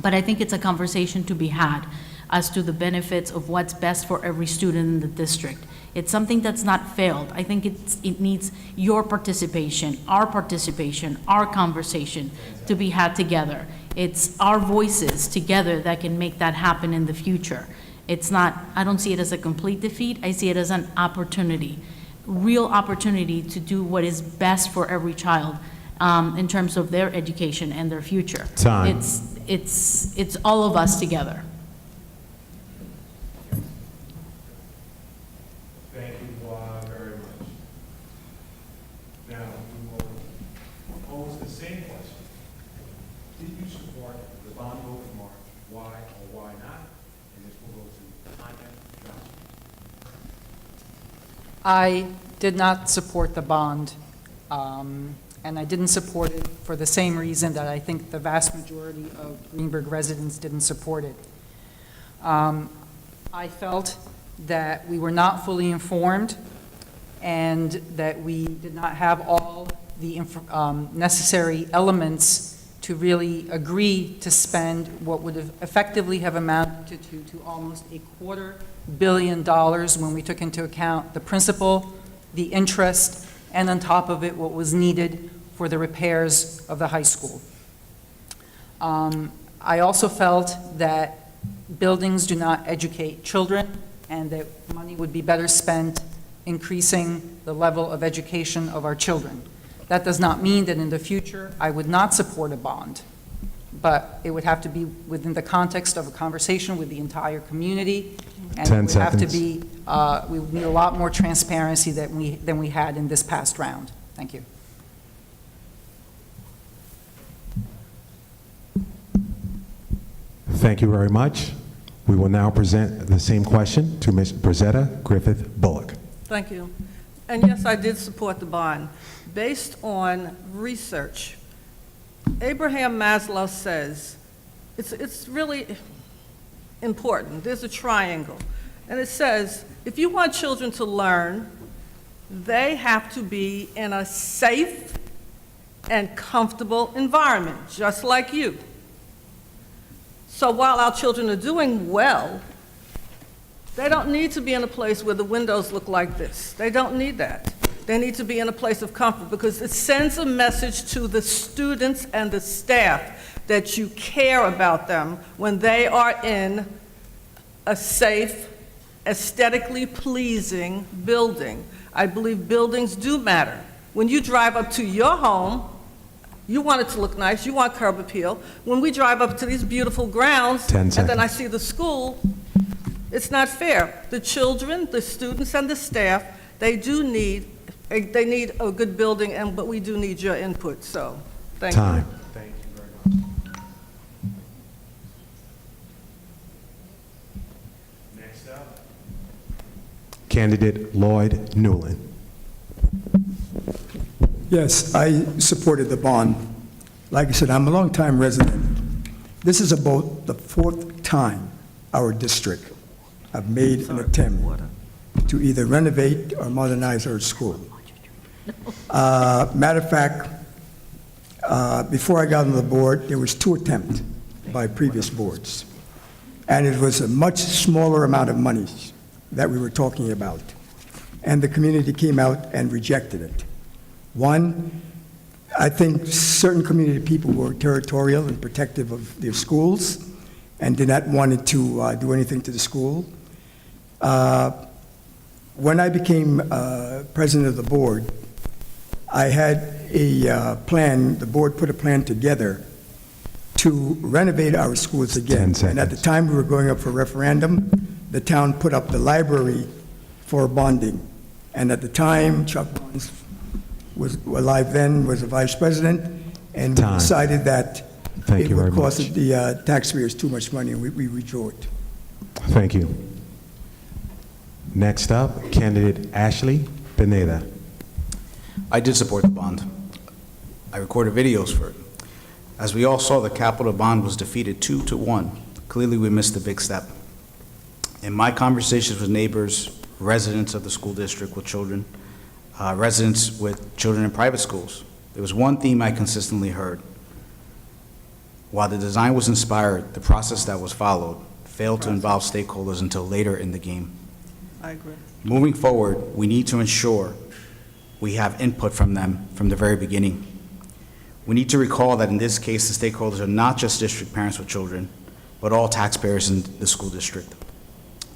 But I think it's a conversation to be had as to the benefits of what's best for every student in the district. It's something that's not failed. I think it needs your participation, our conversation to be had together. It's our voices together that can make that happen in the future. It's not, I don't see it as a complete defeat. I see it as an opportunity, real opportunity to do what is best for every child in terms of their education and their future. Time. It's all of us together. Thank you very much. Now, we will pose the same question. Did you support the bond vote in March? Why or why not? And this will go to Tanya Dragic. I did not support the bond, and I didn't support it for the same reason that I think the vast majority of Greenberg residents didn't support it. I felt that we were not fully informed and that we did not have all the necessary elements to really agree to spend what would have effectively have amounted to almost $250 million when we took into account the principal, the interest, and on top of it, what was needed for the repairs of the high school. I also felt that buildings do not educate children and that money would be better spent increasing the level of education of our children. That does not mean that in the future I would not support a bond, but it would have to be within the context of a conversation with the entire community, and 10 it would have to seconds. be, we would need a lot more transparency than we had in this past round. Thank you. Thank you very much. We will now present the same question to Ms. Rosetta Griffith Bullock. Thank you. And yes, I did support the bond. Based on research, Abraham Maslow says, it's really important. There's a triangle. And it says, if you want children to learn, they have to be in a safe and comfortable environment, just like you. So while our children are doing well, they don't need to be in a place where the windows look like this. They don't need that. They need to be in a place of comfort because it sends a message to the students and the staff that you care about them when they are in a safe, aesthetically pleasing building. I believe buildings do matter. When you drive up to your home, you want it to look nice, you want curb appeal. When we drive up to these beautiful grounds, 10 and then I seconds. see the school, it's not fair. The children, the students, and the staff, they need a good building, but we do need your input, so, thank you. Time. Next up. Candidate Lloyd Noland. Yes, I supported the bond. Like I said, I'm a longtime resident. This is about the fourth time our district have made an attempt to either renovate or modernize our school. Matter of fact, before I got on the board, there was 2 attempts by previous boards. And it was a much smaller amount of money that we were talking about. And the community came out and rejected it. One, I think certain community people were territorial and protective of their schools and did not want to do anything to the school. When I became president of the board, I had a plan, the board put a plan together to renovate our schools again. 10 And at the seconds. time we were going up for referendum, the town put up the library for bonding. And at the time, Chuck Barnes was alive then, was the vice president, and we Time. decided that Thank it you very would cost much. the taxpayers too much money, and we withdrew it. Thank you. Next up, candidate Ashley Pineda. I did support the bond. I recorded videos for it. As we all saw, the capital bond was defeated 2-1. Clearly, we missed a big step. In my conversations with neighbors, residents of the school district with children, residents with children in private schools, there was one theme I consistently heard. While the design was inspired, the process that was followed failed to involve stakeholders until later in the game. I agree. Moving forward, we need to ensure we have input from them from the very beginning. We need to recall that in this case, the stakeholders are not just district parents with children, but all taxpayers in the school district.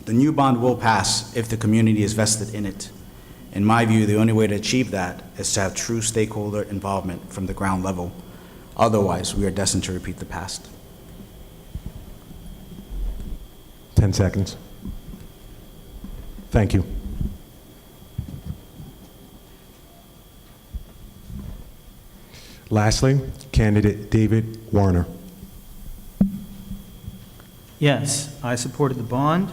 The new bond will pass if the community is vested in it. In my view, the only way to achieve that is to have true stakeholder involvement from the ground level. Otherwise, we are destined to repeat the past. 10 seconds. Thank you. Lastly, candidate David Warner. Yes, I supported the bond.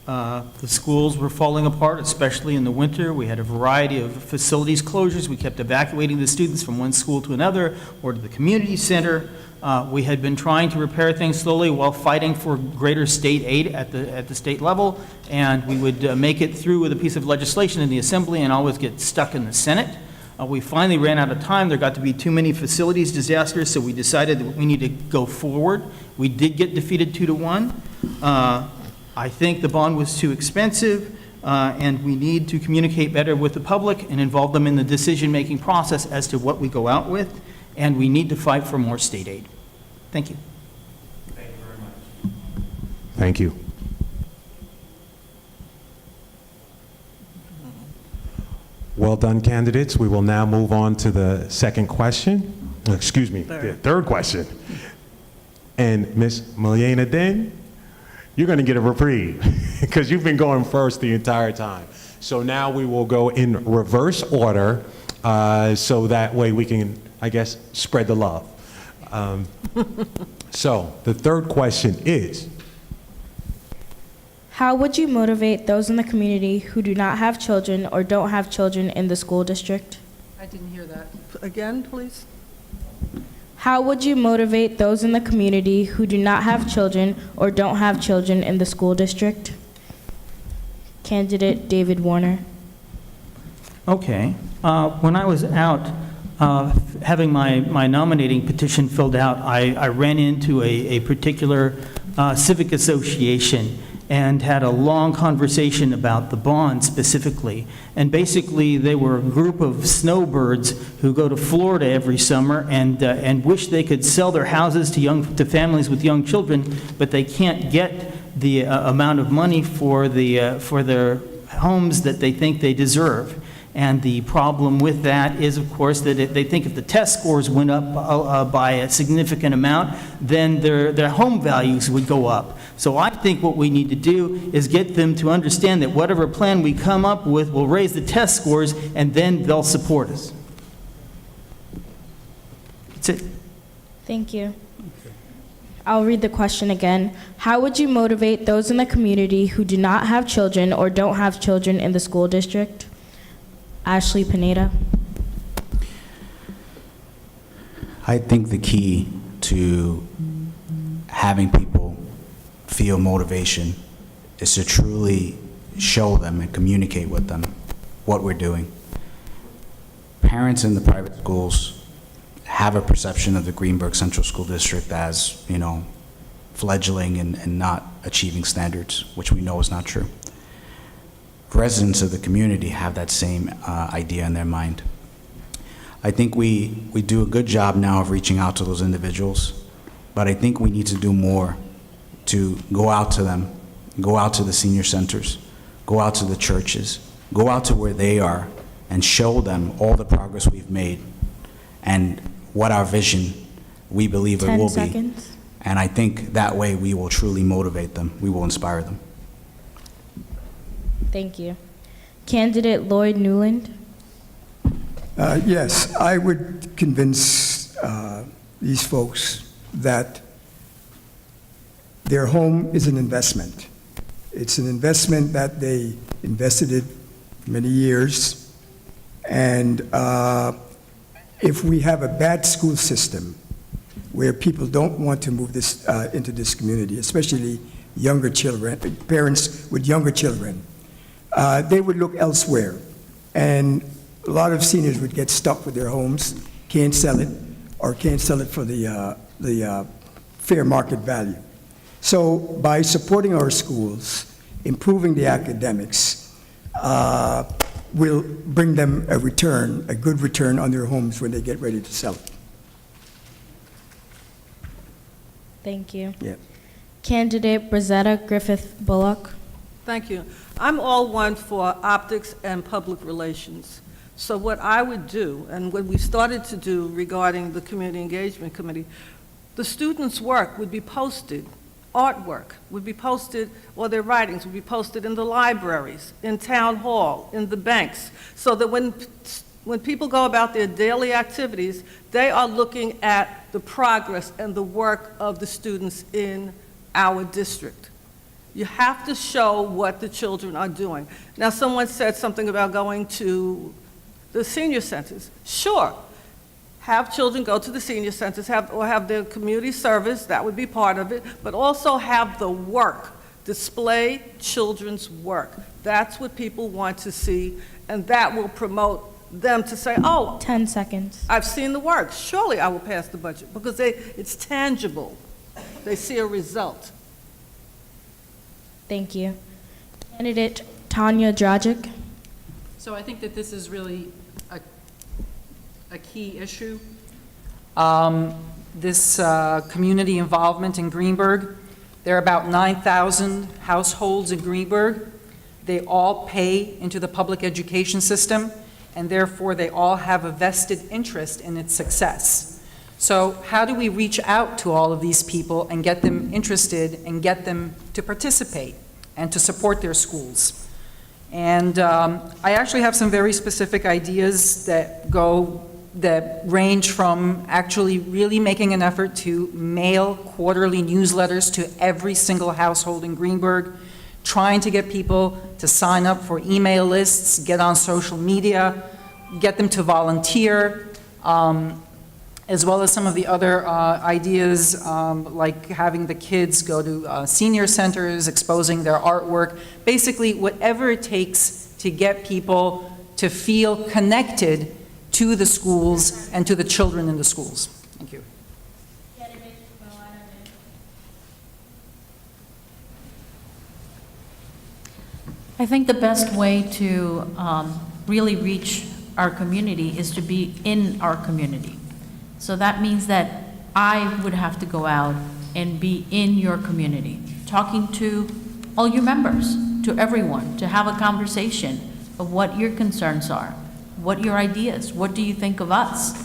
The schools were falling apart, especially in the winter. We had a variety of facilities closures. We kept evacuating the students from one school to another or to the community center. We had been trying to repair things slowly while fighting for greater state aid at the state level, and we would make it through with a piece of legislation in the Assembly and always get stuck in the Senate. We finally ran out of time. There got to be too many facilities disasters, so we decided that we need to go forward. We did get defeated 2-1. I think the bond was too expensive, and we need to communicate better with the public and involve them in the decision-making process as to what we go out with, and we need to fight for more state aid. Thank you. Thank you. Well done, candidates. We will now move on to the second question. Excuse me, the third question. And Ms. Milena Den, you're going to get a reprieve because you've been going first the entire time. So now we will go in reverse order so that way we can, I guess, spread the love. So the third question is, how would you motivate those in the community who do not have children or don't have children in the school district? I didn't hear that. Again, please? How would you motivate those in the community who do not have children or don't have children in the school district? Candidate David Warner. Okay. When I was out having my nominating petition filled out, I ran into a particular civic association, and had a long conversation about the bond specifically. And basically, they were a group of snowbirds who go to Florida every summer and wish they could sell their houses to families with young children, but they can't get the amount of money for their homes that they think they deserve. And the problem with that is, of course, that they think if the test scores went up by a significant amount, then their home values would go up. So I think what we need to do is get them to understand that whatever plan we come up with will raise the test scores, and then they'll support us. That's it. Thank you. I'll read the question again. How would you motivate those in the community who do not have children or don't have children in the school district? Ashley Pineda. I think the key to having people feel motivation is to truly show them and communicate with them what we're doing. Parents in the private schools have a perception of the Greenburgh Central School District as, fledgling and not achieving standards, which we know is not true. Residents of the community have that same idea in their mind. I think we do a good job now of reaching out to those individuals, but I think we need to do more to go out to them, go out to the senior centers, go out to the churches, go out to where they are and show them all the progress we've made and what our vision we believe it will 10 seconds. be. And I think that way we will truly motivate them, we will inspire them. Thank you. Candidate Lloyd Noland. Yes, I would convince these folks that their home is an investment. It's an investment that they invested in many years, and if we have a bad school system where people don't want to move this into this community, especially younger children, parents with younger children, they would look elsewhere. And a lot of seniors would get stuck with their homes, can't sell it, or can't sell it for the fair market value. So by supporting our schools, improving the academics, will bring them a return, a good return on their homes when they get ready to sell it. Thank you. Yeah. Candidate Rosetta Griffith Bullock. Thank you. I'm all one for optics and public relations. So what I would do, and what we started to do regarding the Community Engagement Committee, the students' work would be posted, artwork would be posted, or their writings would be posted in the libraries, in town hall, in the banks, so that when people go about their daily activities, they are looking at the progress and the work of the students in our district. You have to show what the children are doing. Now, someone said something about going to the senior centers. Sure, have children go to the senior centers, have their community service, that would be part of it, but also have the work, display children's work. That's what people want to see, and that will promote them to say, oh, 10 seconds. I've seen the work, surely I will pass the budget, because it's tangible. They see a result. Thank you. Candidate Tanya Dragic. So I think that this is really a key issue. This community involvement in Greenburgh, there are about 9,000 households in Greenburgh. They all pay into the public education system, and therefore they all have a vested interest in its success. So how do we reach out to all of these people and get them interested and get them to participate and to support their schools? And I actually have some very specific ideas that range from actually really making an effort to mail quarterly newsletters to every single household in Greenburgh, trying to get people to sign up for email lists, get on social media, get them to volunteer, as well as some of the other ideas, like having the kids go to senior centers, exposing their artwork, basically whatever it takes to get people to feel connected to the schools and to the children in the schools. Thank you. I think the best way to really reach our community is to be in our community. So that means that I would have to go out and be in your community, talking to all your members, to everyone, to have a conversation of what your concerns are, what your ideas, what do you think of us,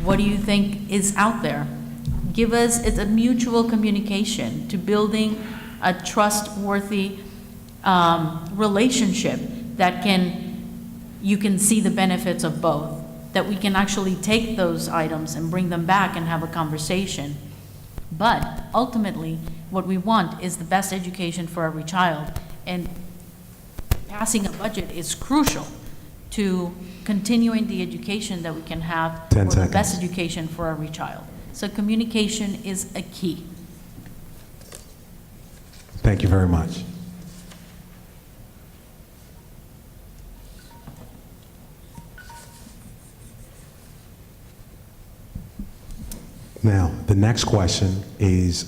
what do you think is out there. Give us, it's a mutual communication to building a trustworthy relationship that you can see the benefits of both, that we can actually take those items and bring them back and have a conversation. But ultimately, what we want is the best education for every child, and passing a budget is crucial to continuing the education that we can have, 10 or the best seconds. education for every child. So communication is a key. Thank you very much. Now, the next question is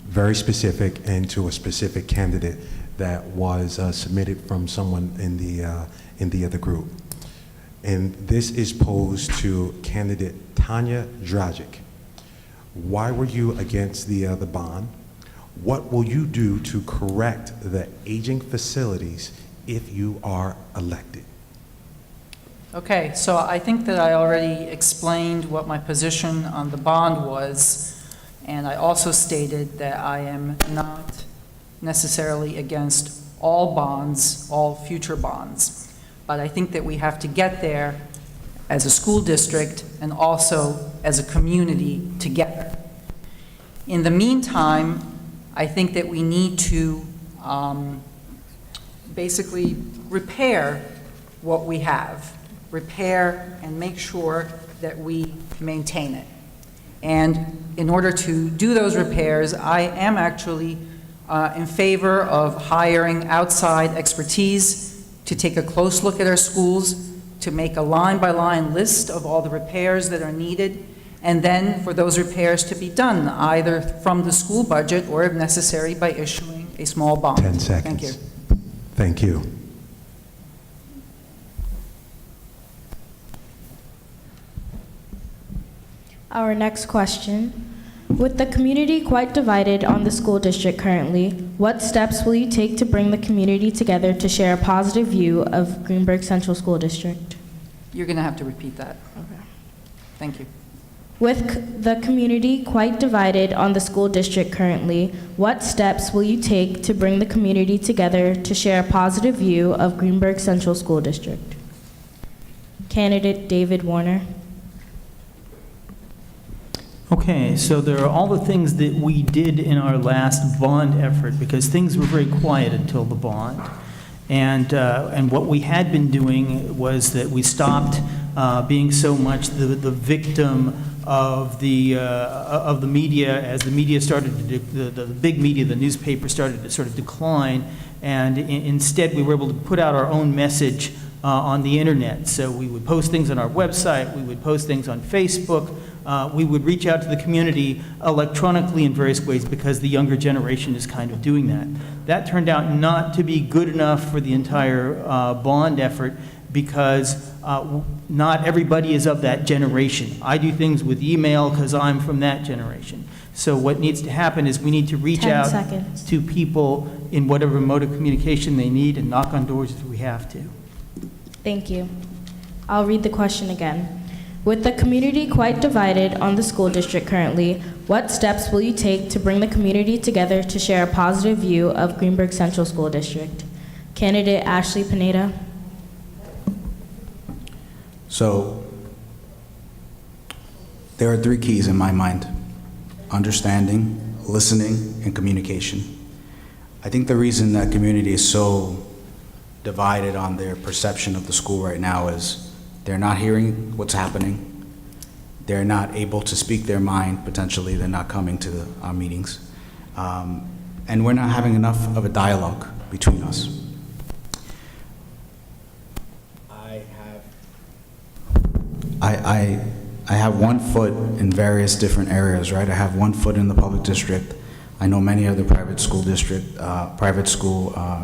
very specific and to a specific candidate that was submitted from someone in the other group. And this is posed to candidate Tanya Dragic. Why were you against the bond? What will you do to correct the aging facilities if you are elected? Okay, so I think that I already explained what my position on the bond was, and I also stated that I am not necessarily against all bonds, all future bonds. But I think that we have to get there as a school district and also as a community together. In the meantime, I think that we need to basically repair what we have. Repair and make sure that we maintain it. And in order to do those repairs, I am actually in favor of hiring outside expertise to take a close look at our schools, to make a line-by-line list of all the repairs that are needed, and then for those repairs to be done, either from the school budget or, if necessary, by issuing a small bond. 10 seconds. Thank you. Thank you. Our next question. With the community quite divided on the school district currently, what steps will you take to bring the community together to share a positive view of Greenberg Central School District? You're going to have to repeat that. Okay. Thank you. With the community quite divided on the school district currently, what steps will you take to bring the community together to share a positive view of Greenberg Central School District? Candidate David Warner. Okay, so there are all the things that we did in our last bond effort, because things were very quiet until the bond. And what we had been doing was that we stopped being so much the victim of the media, as the media started to, the big media, the newspaper started to sort of decline, and instead we were able to put out our own message on the internet. So we would post things on our website, we would post things on Facebook, we would reach out to the community electronically in various ways, because the younger generation is kind of doing that. That turned out not to be good enough for the entire bond effort, because not everybody is of that generation. I do things with email because I'm from that generation. So what needs to happen is we need to reach 10 out seconds. to people in whatever mode of communication they need and knock on doors if we have to. Thank you. I'll read the question again. With the community quite divided on the school district currently, what steps will you take to bring the community together to share a positive view of Greenberg Central School District? Candidate Ashley Pineda. So there are 3 keys in my mind: understanding, listening, and communication. I think the reason that community is so divided on their perception of the school right now is they're not hearing what's happening. They're not able to speak their mind, potentially. They're not coming to our meetings. And we're not having enough of a dialogue between us. I have one foot in various different areas, right? I have one foot in the public district. I know many other private school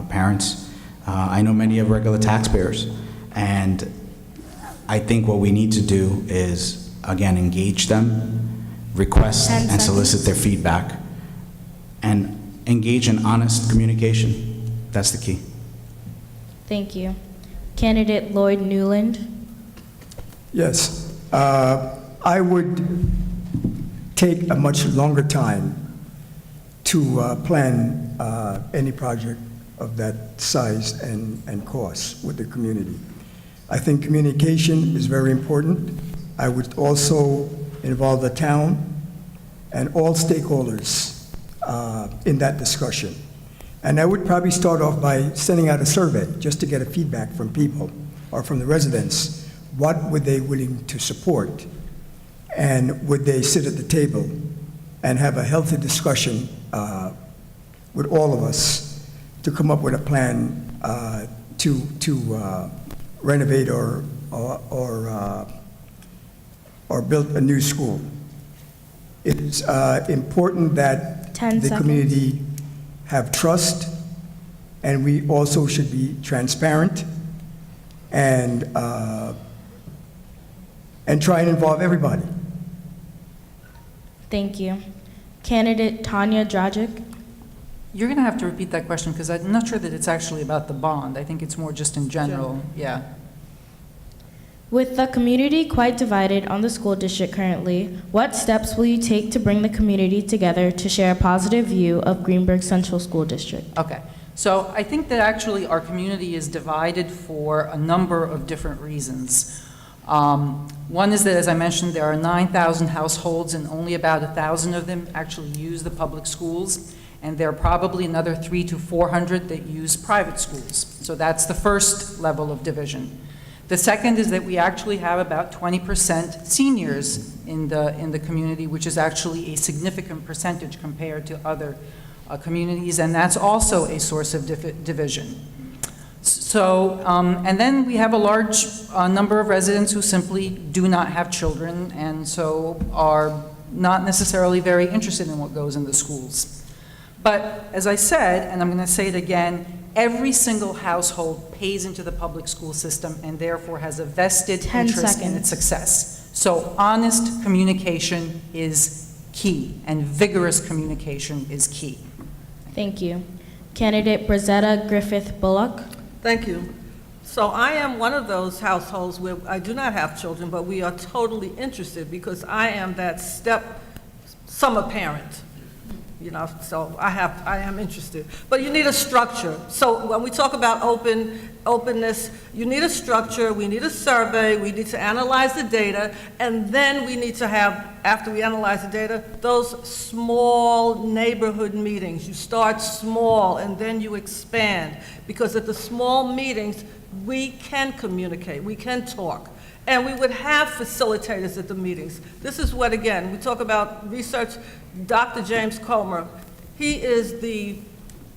parents. I know many of regular taxpayers, and I think what we need to do is, again, engage them, request 10 and solicit seconds. their feedback, and engage in honest communication. That's the key. Thank you. Candidate Lloyd Noland. Yes, I would take a much longer time to plan any project of that size and cost with the community. I think communication is very important. I would also involve the town and all stakeholders in that discussion. And I would probably start off by sending out a survey just to get a feedback from people or from the residents. What would they willing to support? And would they sit at the table and have a healthy discussion with all of us to come up with a plan to renovate or build a new school? It's important that 10 the seconds. community have trust, and we also should be transparent and try and involve everybody. Thank you. Candidate Tanya Dragic. You're going to have to repeat that question because I'm not sure that it's actually about the bond. I think it's more just in general. Yeah. With the community quite divided on the school district currently, what steps will you take to bring the community together to share a positive view of Greenburgh Central School District? Okay. So I think that actually our community is divided for a number of different reasons. One is that, as I mentioned, there are 9,000 households and only about 1,000 of them actually use the public schools, and there are probably another 300 to 400 that use private schools. So that's the first level of division. The second is that we actually have about 20% seniors in the community, which is actually a significant percentage compared to other communities, and that's also a source of division. So, and then we have a large number of residents who simply do not have children and so are not necessarily very interested in what goes in the schools. But as I said, and I'm going to say it again, every single household pays into the public school system and therefore has a vested 10 interest in seconds. its success. So honest communication is key, and vigorous communication is key. Thank you. Candidate Rosetta Griffith Bullock. Thank you. So I am one of those households where I do not have children, but we are totally interested because I am that summer parent. You know, so I am interested. But you need a structure. So when we talk about openness, you need a structure, we need a survey, we need to analyze the data, and then we need to have, after we analyze the data, those small neighborhood meetings. You start small and then you expand, because at the small meetings, we can communicate, we can talk. And we would have facilitators at the meetings. This is what, again, we talk about research. Dr. James Comer, he is the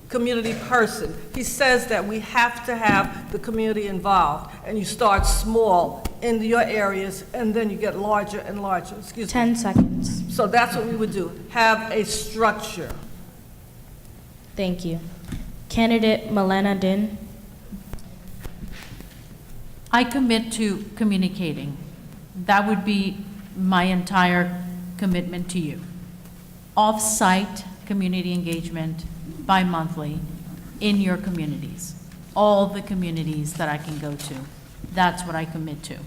community person. He says that we have to have the community involved, and you start small in your areas, and then you get larger and larger. Excuse me. 10 seconds. So that's what we would do, have a structure. Thank you. Candidate Milena Din. I commit to communicating. That would be my entire commitment to you. Off-site community engagement bi-monthly in your communities, all the communities that I can go to. That's what I commit to,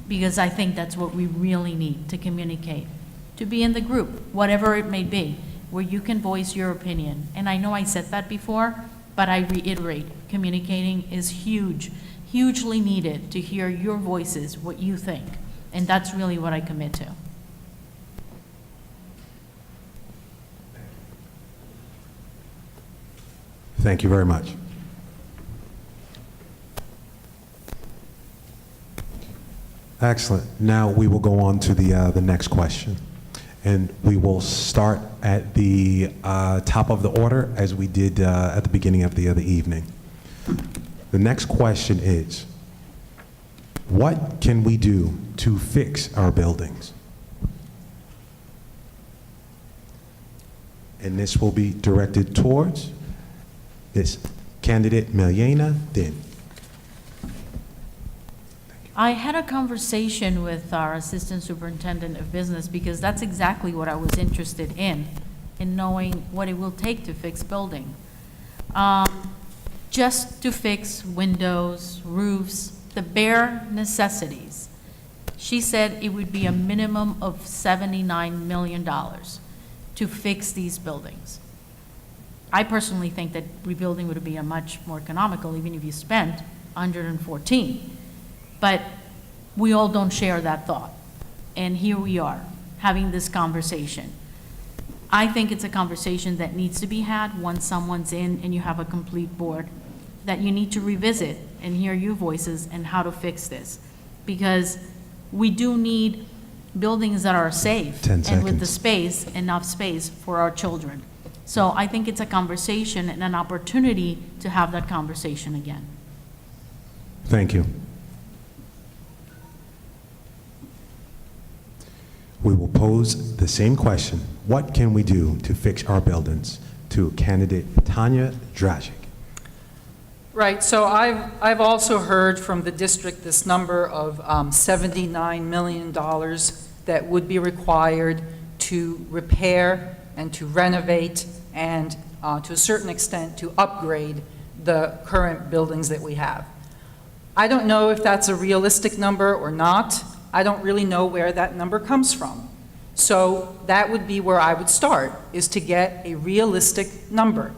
because I think that's what we really need to communicate, to be in the group, whatever it may be, where you can voice your opinion. And I know I said that before, but I reiterate, communicating is huge, hugely needed to hear your voices, what you think. And that's really what I commit to. Thank you very much. Excellent. Now we will go on to the next question. And we will start at the top of the order as we did at the beginning of the other evening. The next question is, what can we do to fix our buildings? And this will be directed towards this Candidate Milena Din. I had a conversation with our Assistant Superintendent of Business because that's exactly what I was interested in knowing what it will take to fix building. Just to fix windows, roofs, the bare necessities. She said it would be a minimum of $79 million to fix these buildings. I personally think that rebuilding would be a much more economical, even if you spent 114. But we all don't share that thought. And here we are, having this conversation. I think it's a conversation that needs to be had once someone's in and you have a complete board, that you need to revisit and hear your voices and how to fix this. Because we do need buildings that are safe 10 and with the seconds. space, enough space for our children. So I think it's a conversation and an opportunity to have that conversation again. Thank you. We will pose the same question. What can we do to fix our buildings? To candidate Tanya Dragic. Right, so I've also heard from the district this number of $79 million that would be required to repair and to renovate and to a certain extent to upgrade the current buildings that we have. I don't know if that's a realistic number or not. I don't really know where that number comes from. So that would be where I would start, is to get a realistic number.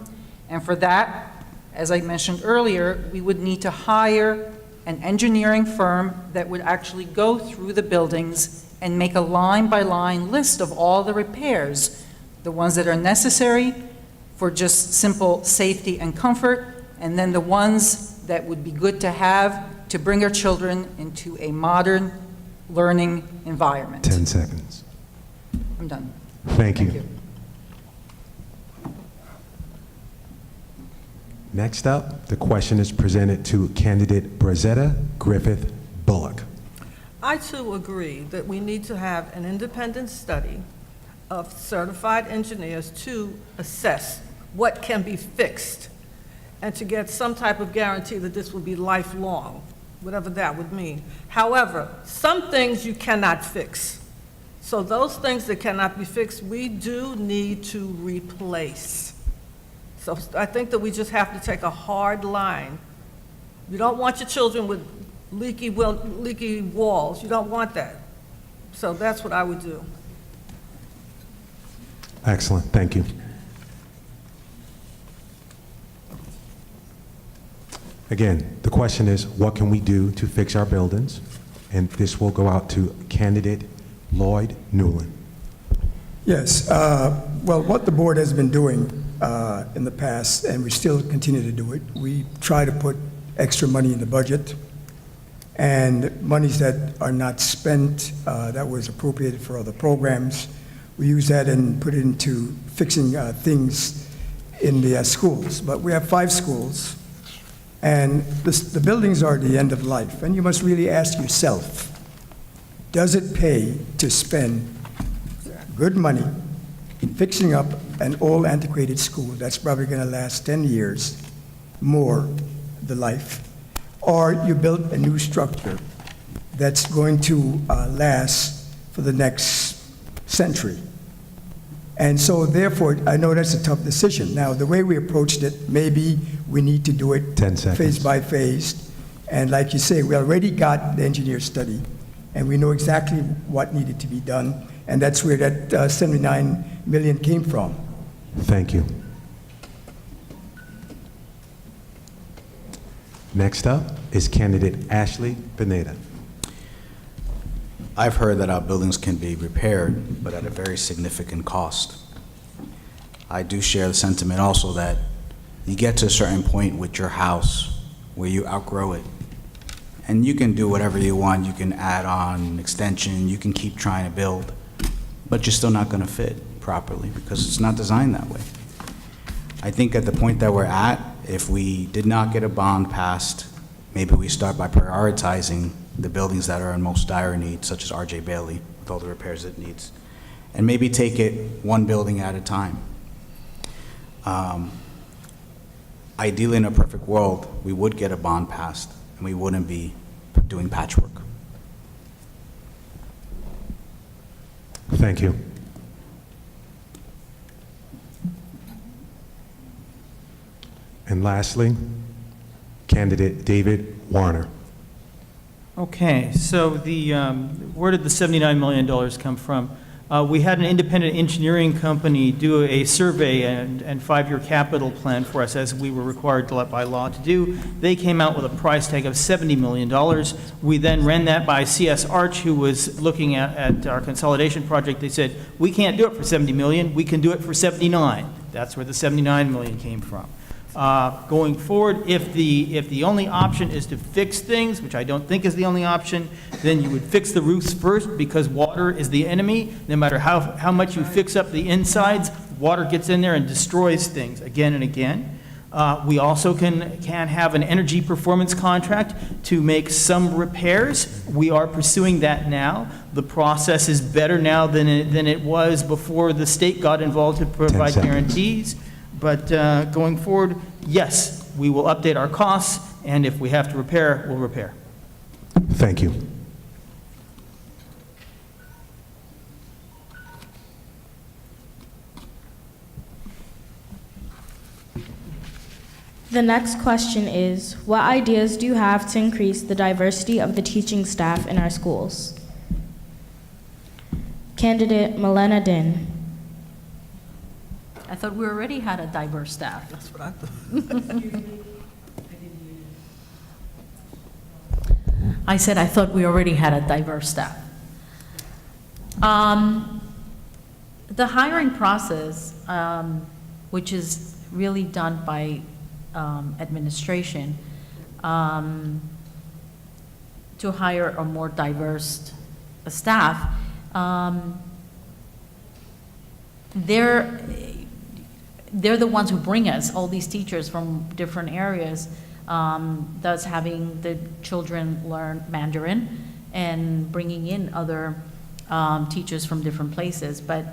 And for that, as I mentioned earlier, we would need to hire an engineering firm that would actually go through the buildings and make a line-by-line list of all the repairs, the ones that are necessary for just simple safety and comfort, and then the ones that would be good to have to bring our children into a modern learning environment. 10 seconds. I'm done. Thank you. Next up, the question is presented to candidate Rosetta Griffith Bullock. I too agree that we need to have an independent study of certified engineers to assess what can be fixed and to get some type of guarantee that this will be lifelong, whatever that would mean. However, some things you cannot fix. So those things that cannot be fixed, we do need to replace. So I think that we just have to take a hard line. You don't want your children with leaky walls. You don't want that. So that's what I would do. Excellent, thank you. Again, the question is, what can we do to fix our buildings? And this will go out to candidate Lloyd Noland. Yes, well, what the board has been doing in the past, and we still continue to do it, we try to put extra money in the budget, and monies that are not spent, that was appropriated for other programs, we use that and put it into fixing things in the schools. But we have 5 schools, and the buildings are the end of life, and you must really ask yourself, does it pay to spend good money in fixing up an old antiquated school that's probably going to last 10 years more the life, or you build a new structure that's going to last for the next century? And so therefore, I know that's a tough decision. Now, the way we approached it, maybe we need to do it 10 seconds. phase by phase. And like you say, we already got the engineer study, and we know exactly what needed to be done, and that's where that 79 million came from. Thank you. Next up is candidate Ashley Pineda. I've heard that our buildings can be repaired, but at a very significant cost. I do share the sentiment also that you get to a certain point with your house where you outgrow it. And you can do whatever you want. You can add on an extension, you can keep trying to build, but you're still not going to fit properly because it's not designed that way. I think at the point that we're at, if we did not get a bond passed, maybe we start by prioritizing the buildings that are in most dire need, such as R.J. Bailey, with all the repairs it needs, and maybe take it one building at a time. ideally, in a perfect world, we would get a bond passed, and we wouldn't be doing patchwork. Thank you. And lastly, candidate David Warner. Okay, so where did the $79 million come from? We had an independent engineering company do a survey and 5-year capital plan for us, as we were required by law to do. They came out with a price tag of $70 million. We then ran that by CS Arch, who was looking at our consolidation project. They said, we can't do it for $70 million, we can do it for $79. That's where the $79 million came from. Going forward, if the only option is to fix things, which I don't think is the only option, then you would fix the roofs first, because water is the enemy. No matter how much you fix up the insides, water gets in there and destroys things again and again. We also can have an energy performance contract to make some repairs. We are pursuing that now. The process is better now than it was before the state got involved to provide guarantees. But going forward, yes, we will update our costs, and if we have to repair, we'll repair. Thank you. The next question is, what ideas do you have to increase the diversity of the teaching staff in our schools? Candidate Milena Din. I thought we already had a diverse staff. That's what I thought. I said I thought we already had a diverse staff. The hiring process, which is really done by administration, to hire a more diverse staff, they're the ones who bring us all these teachers from different areas, thus having the children learn Mandarin and bringing in other teachers from different places. But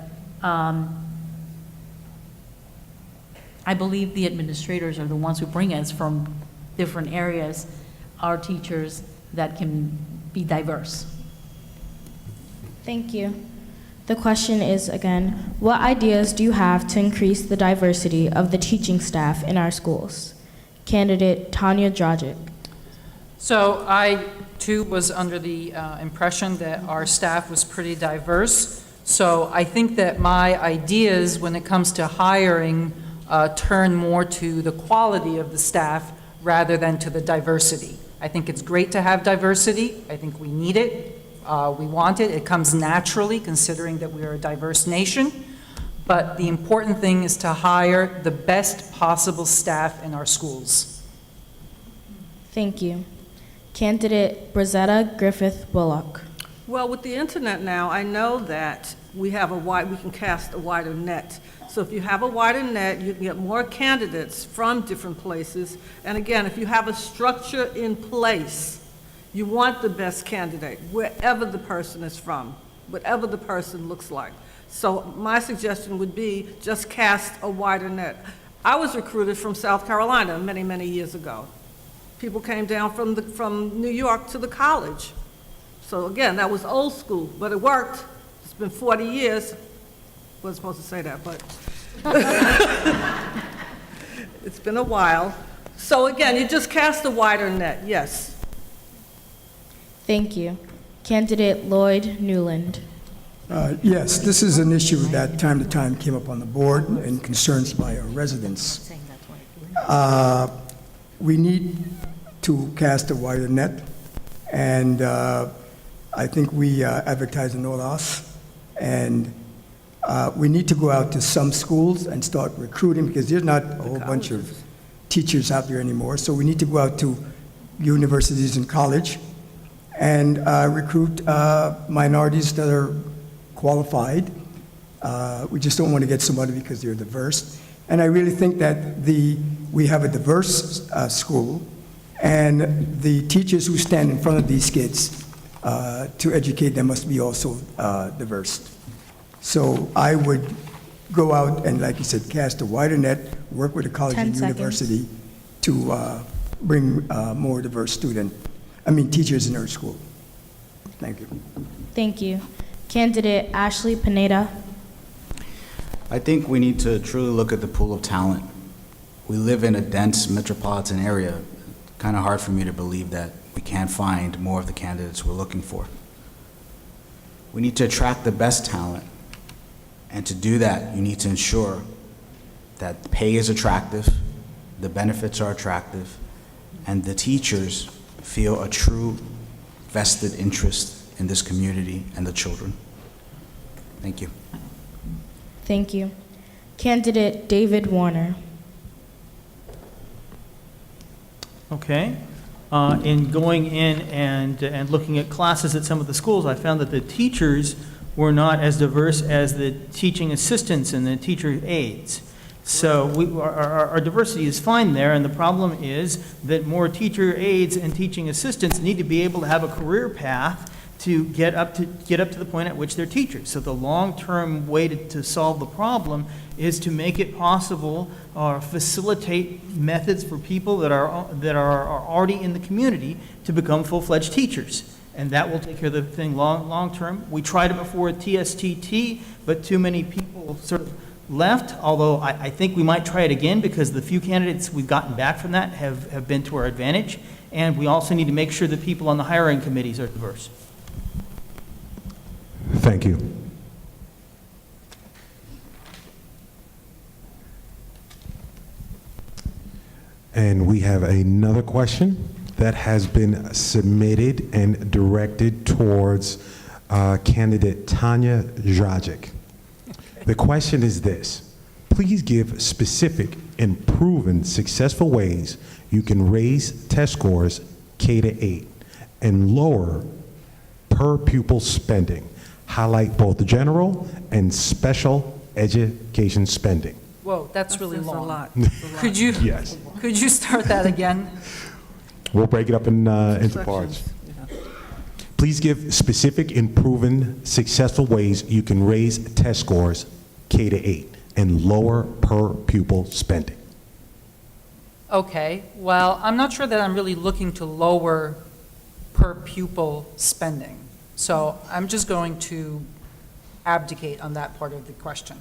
I believe the administrators are the ones who bring us from different areas, our teachers that can be diverse. Thank you. The question is again, what ideas do you have to increase the diversity of the teaching staff in our schools? Candidate Tanya Dragic. So I, too, was under the impression that our staff was pretty diverse. So I think that my ideas when it comes to hiring turn more to the quality of the staff rather than to the diversity. I think it's great to have diversity. I think we need it. We want it. It comes naturally, considering that we are a diverse nation. But the important thing is to hire the best possible staff in our schools. Thank you. Candidate Rosetta Griffith Bullock. Well, with the internet now, I know that we can cast a wider net. So if you have a wider net, you can get more candidates from different places. And again, if you have a structure in place, you want the best candidate, wherever the person is from, whatever the person looks like. So my suggestion would be just cast a wider net. I was recruited from South Carolina many, many years ago. People came down from New York to the college. So again, that was old school, but it worked. It's been 40 years. Wasn't supposed to say that, but it's been a while. So again, you just cast a wider net, yes. Thank you. Candidate Lloyd Noland. Yes, this is an issue that time to time came up on the board and concerns by our residents. We need to cast a wider net, and I think we advertise in OLAS, and we need to go out to some schools and start recruiting, because there's not a whole bunch of teachers out there anymore. So we need to go out to universities and college and recruit minorities that are qualified. We just don't want to get somebody because they're diverse. And I really think that we have a diverse school, and the teachers who stand in front of these kids to educate them must be also diverse. So I would go out and, like you said, cast a wider net, work with the college and university, to bring more diverse teachers in our school. Thank you. Thank you. Candidate Ashley Pineda. I think we need to truly look at the pool of talent. We live in a dense metropolitan area. Kind of hard for me to believe that we can't find more of the candidates we're looking for. We need to attract the best talent, and to do that, you need to ensure that pay is attractive, the benefits are attractive, and the teachers feel a true vested interest in this community and the children. Thank you. Thank you. Candidate David Warner. Okay. In going in and looking at classes at some of the schools, I found that the teachers were not as diverse as the teaching assistants and the teacher aides. So our diversity is fine there, and the problem is that more teacher aides and teaching assistants need to be able to have a career path to get up to the point at which they're teachers. So the long-term way to solve the problem is to make it possible or facilitate methods for people that are already in the community to become full-fledged teachers. And that will take care of the thing long-term. We tried it before at TSTT, but too many people sort of left, although I think we might try it again because the few candidates we've gotten back from that have been to our advantage. And we also need to make sure that people on the hiring committees are diverse. Thank you. And we have another question that has been submitted and directed towards candidate Tanya Dragic. The question is this: please give specific and proven successful ways you can raise test scores K to 8 and lower per pupil spending. Highlight both the general and special education spending. Whoa, that's really That's a long. lot. Could you, Yes. could you start that again? We'll break it up into Sections, parts. yeah. Please give specific and proven successful ways you can raise test scores K to 8 and lower per pupil spending. Okay, well, I'm not sure that I'm really looking to lower per pupil spending. So I'm just going to abdicate on that part of the question.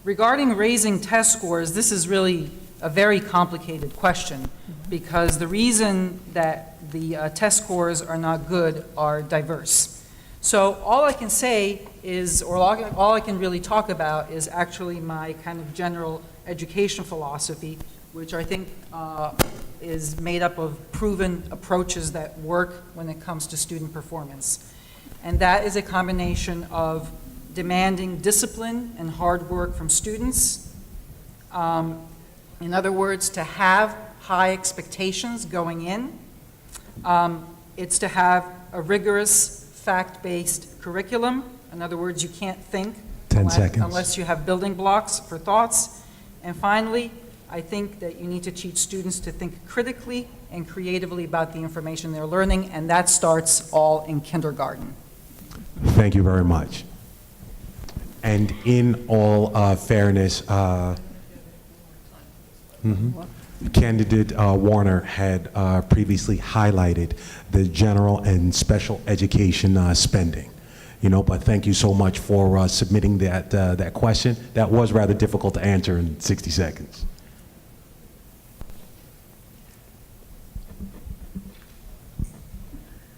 Regarding raising test scores, this is really a very complicated question because the reason that the test scores are not good are diverse. So all I can say is, or all I can really talk about is actually my kind of general education philosophy, which I think is made up of proven approaches that work when it comes to student performance. And that is a combination of demanding discipline and hard work from students. In other words, to have high expectations going in. It's to have a rigorous, fact-based curriculum. In other words, you can't think 10 seconds. unless you have building blocks for thoughts. And finally, I think that you need to teach students to think critically and creatively about the information they're learning, and that starts all in kindergarten. Thank you very much. And in all fairness, candidate Warner had previously highlighted the general and special education spending. But thank you so much for submitting that question. That was rather difficult to answer in 60 seconds.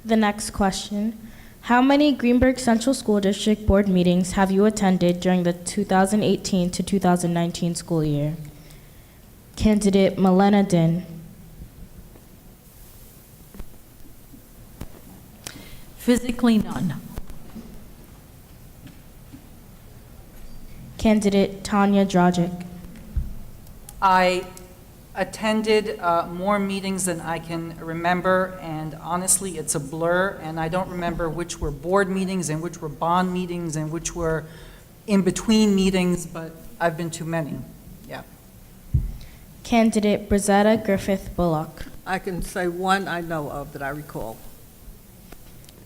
The next question. How many Greenburgh Central School District Board meetings have you attended during the 2018 to 2019 school year? Candidate Milena Din. Physically, none. Candidate Tanya Dragic. I attended more meetings than I can remember, and honestly, it's a blur, and I don't remember which were board meetings and which were bond meetings and which were in-between meetings, but I've been to many, yeah. Candidate Rosetta Griffith Bullock. I can say one I know of that I recall.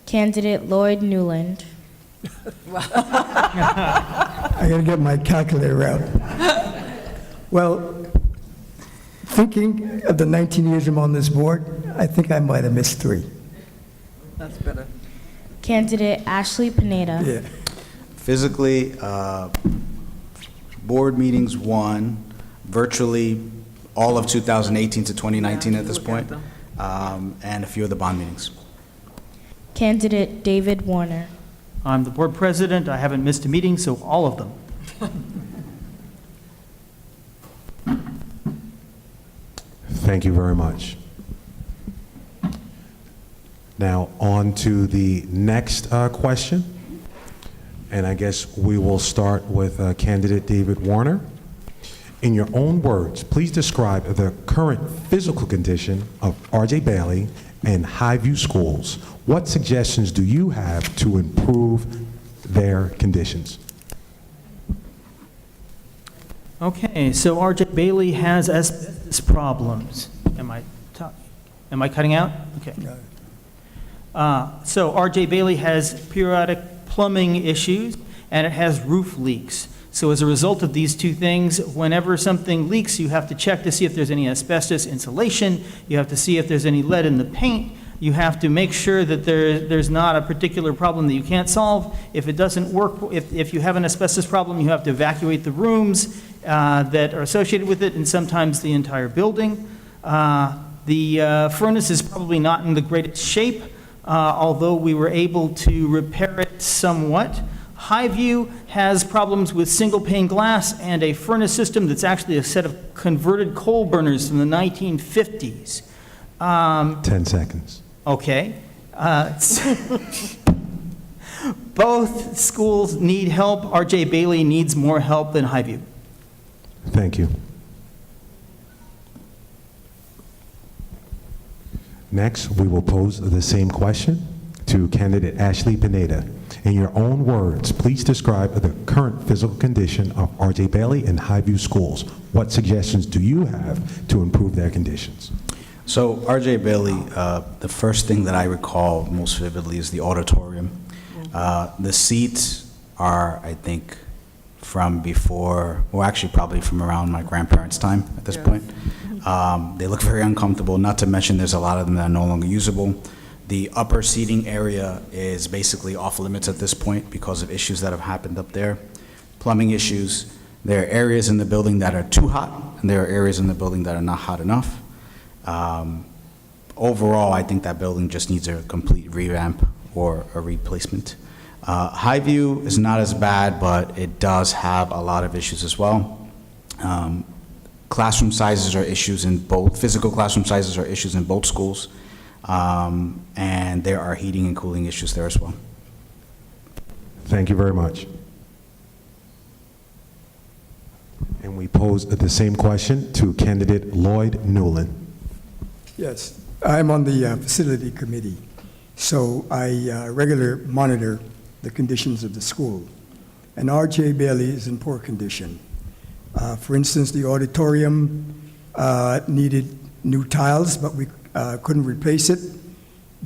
Candidate Lloyd Noland. I got to get my calculator out. Well, thinking of the 19 years I'm on this board, I think I might have missed 3. That's better. Candidate Ashley Pineda. Yeah. Physically, board meetings 1, virtually all of 2018 to 2019 at this Look at point, them. and a few of the bond meetings. Candidate David Warner. I'm the board president. I haven't missed a meeting, so all of them. Thank you very much. Now, on to the next question. And I guess we will start with candidate David Warner. In your own words, please describe the current physical condition of R.J. Bailey and Highview schools. What suggestions do you have to improve their conditions? Okay, so R.J. Bailey has asbestos problems. Am I cutting out? Okay. So R.J. Bailey has periodic plumbing issues, and it has roof leaks. So as a result of these two things, whenever something leaks, you have to check to see if there's any asbestos insulation, you have to see if there's any lead in the paint, you have to make sure that there's not a particular problem that you can't solve. If it doesn't work, if you have an asbestos problem, you have to evacuate the rooms that are associated with it, and sometimes the entire building. The furnace is probably not in the greatest shape, although we were able to repair it somewhat. Highview has problems with single pane glass and a furnace system that's actually a set of converted coal burners from the 1950s. 10 seconds. Okay. Both schools need help. R.J. Bailey needs more help than Highview. Thank you. Next, we will pose the same question to candidate Ashley Pineda. In your own words, please describe the current physical condition of R.J. Bailey and Highview schools. What suggestions do you have to improve their conditions? So R.J. Bailey, the first thing that I recall most vividly is the auditorium. The seats are, I think, from before, well, actually probably from around my grandparents' time at this point. They look very uncomfortable, not to mention there's a lot of them that are no longer usable. The upper seating area is basically off limits at this point because of issues that have happened up there. Plumbing issues. There are areas in the building that are too hot, and there are areas in the building that are not hot enough. Overall, I think that building just needs a complete revamp or a replacement. Highview is not as bad, but it does have a lot of issues as well. Classroom sizes are issues in both, physical classroom sizes are issues in both schools. And there are heating and cooling issues there as well. Thank you very much. And we pose the same question to candidate Lloyd Noland. Yes, I'm on the facility committee, so I regularly monitor the conditions of the school. And R.J. Bailey is in poor condition. For instance, the auditorium needed new tiles, but we couldn't replace it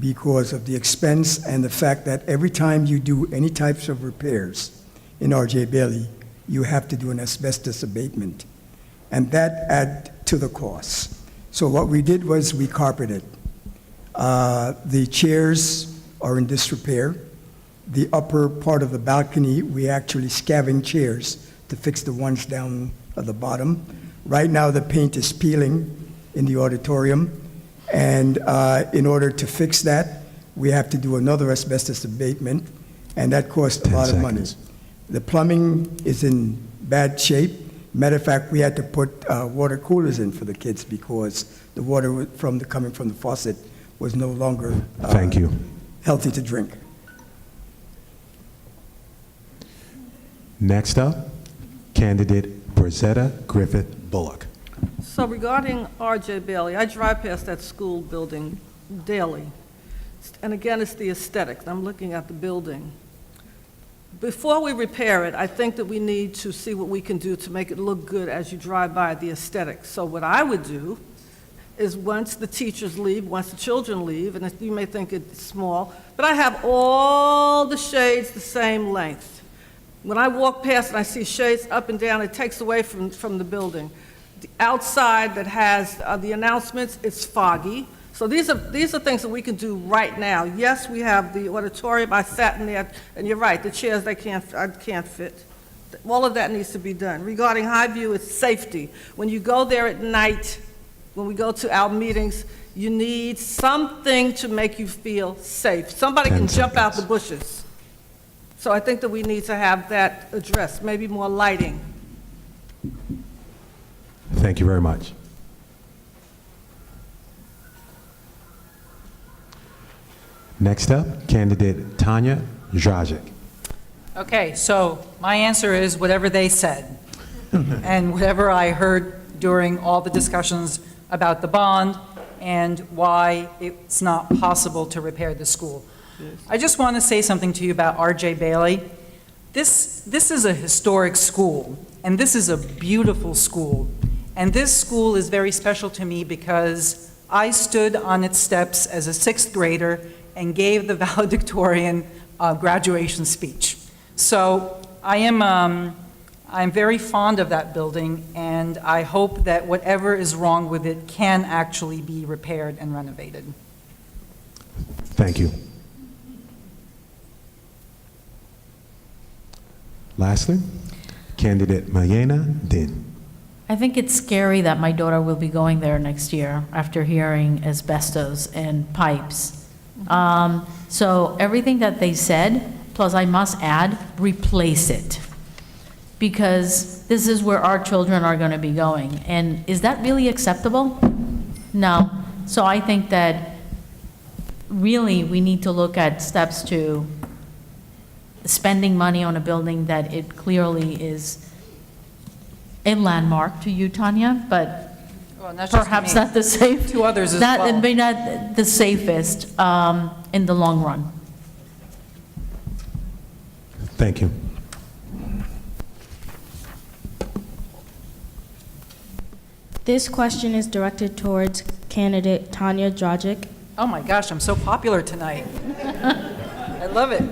because of the expense and the fact that every time you do any types of repairs in R.J. Bailey, you have to do an asbestos abatement, and that adds to the cost. So what we did was we carpeted. The chairs are in disrepair. The upper part of the balcony, we actually scavenged chairs to fix the ones down at the bottom. Right now, the paint is peeling in the auditorium, and in order to fix that, we have to do another asbestos abatement, and that costs a lot of money. The plumbing is in bad shape. Matter of fact, we had to put water coolers in for the kids because the water coming from the faucet was no longer Thank you. healthy to drink. Next up, candidate Rosetta Griffith Bullock. So regarding R.J. Bailey, I drive past that school building daily. And again, it's the aesthetics. I'm looking at the building. Before we repair it, I think that we need to see what we can do to make it look good as you drive by, the aesthetics. So what I would do is once the teachers leave, once the children leave, and you may think it's small, but I have all the shades the same length. When I walk past and I see shades up and down, it takes away from the building. The outside that has the announcements, it's foggy. So these are things that we can do right now. Yes, we have the auditorium. I sat in there, and you're right, the chairs, I can't fit. All of that needs to be done. Regarding Highview, it's safety. When you go there at night, when we go to our meetings, you need something to make you feel safe. Somebody can jump out the bushes. So I think that we need to have that addressed, maybe more lighting. Thank you very much. Next up, candidate Tanya Dragic. Okay, so my answer is whatever they said, and whatever I heard during all the discussions about the bond and why it's not possible to repair the school. I just want to say something to you about R.J. Bailey. This is a historic school, and this is a beautiful school. And this school is very special to me because I stood on its steps as a sixth grader and gave the valedictorian graduation speech. So I'm very fond of that building, and I hope that whatever is wrong with it can actually be repaired and renovated. Thank you. Lastly, candidate Mayena Din. I think it's scary that my daughter will be going there next year after hearing asbestos and pipes. So everything that they said, plus I must add, replace it. Because this is where our children are going to be going. And is that really acceptable? No. So I think that really we need to look at steps to spending money on a building that it clearly is a landmark to you, Tanya, but Well, not just perhaps me. not the safe. To others as not, well. Maybe not the safest in the long run. Thank you. This question is directed towards candidate Tanya Dragic. Oh my gosh, I'm so popular tonight. I love it.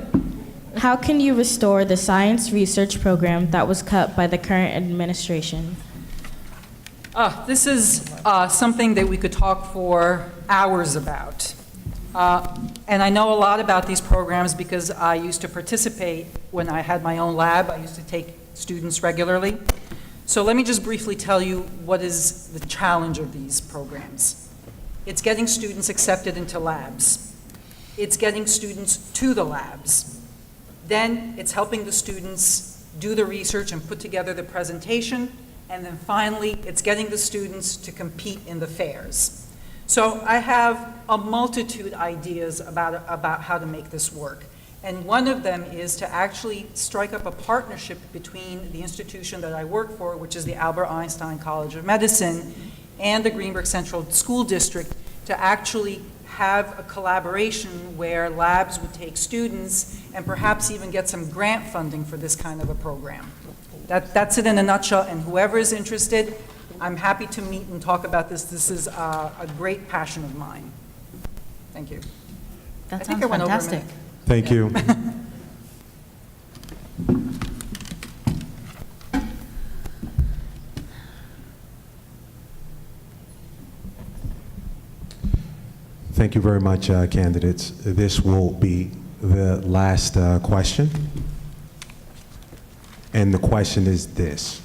How can you restore the science research program that was cut by the current administration? This is something that we could talk for hours about. And I know a lot about these programs because I used to participate when I had my own lab. I used to take students regularly. So let me just briefly tell you what is the challenge of these programs. It's getting students accepted into labs. It's getting students to the labs. Then it's helping the students do the research and put together the presentation. And then finally, it's getting the students to compete in the fairs. So I have a multitude of ideas about how to make this work. And one of them is to actually strike up a partnership between the institution that I work for, which is the Albert Einstein College of Medicine, and the Greenberg Central School District, to actually have a collaboration where labs would take students and perhaps even get some grant funding for this kind of a program. That's it in a nutshell, and whoever is interested, I'm happy to meet and talk about this. This is a great passion of mine. Thank you. That I think sounds I went over a fantastic. minute. Thank you. Thank you very much, candidates. This will be the last question. And the question is this.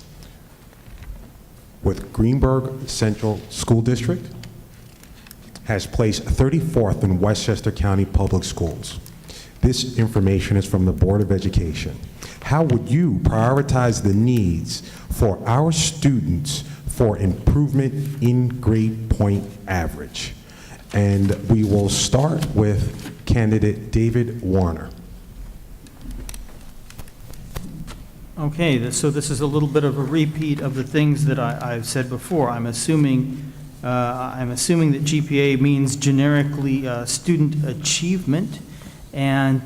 With Greenberg Central School District has placed 34th in Westchester County Public Schools. This information is from the Board of Education. How would you prioritize the needs for our students for improvement in grade point average? And we will start with candidate David Warner. Okay, so this is a little bit of a repeat of the things that I've said before. I'm assuming that GPA means generically student achievement, and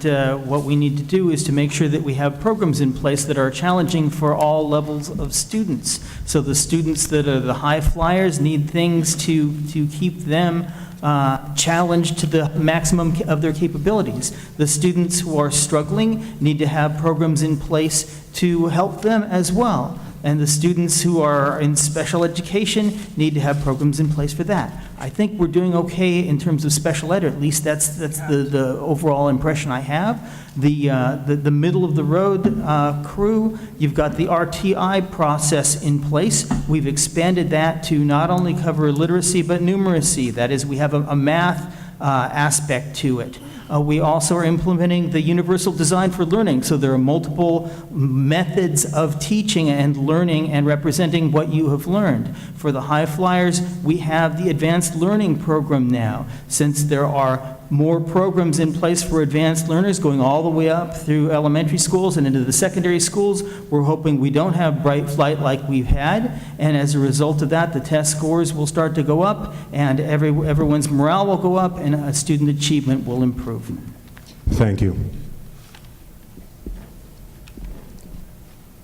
what we need to do is to make sure that we have programs in place that are challenging for all levels of students. So the students that are the high flyers need things to keep them challenged to the maximum of their capabilities. The students who are struggling need to have programs in place to help them as well. and the students who are in special education need to have programs in place for that. I think we're doing okay in terms of special ed, or at least that's the overall impression I have. The middle of the road crew, you've got the RTI process in place. We've expanded that to not only cover literacy but numeracy. That is, we have a math aspect to it. We also are implementing the universal design for learning, so there are multiple methods of teaching and learning and representing what you have learned. For the high flyers, we have the advanced learning program now. Since there are more programs in place for advanced learners going all the way up through elementary schools and into the secondary schools, we're hoping we don't have bright flight like we've had, and as a result of that, the test scores will start to go up, and everyone's morale will go up, and student achievement will improve. Thank you.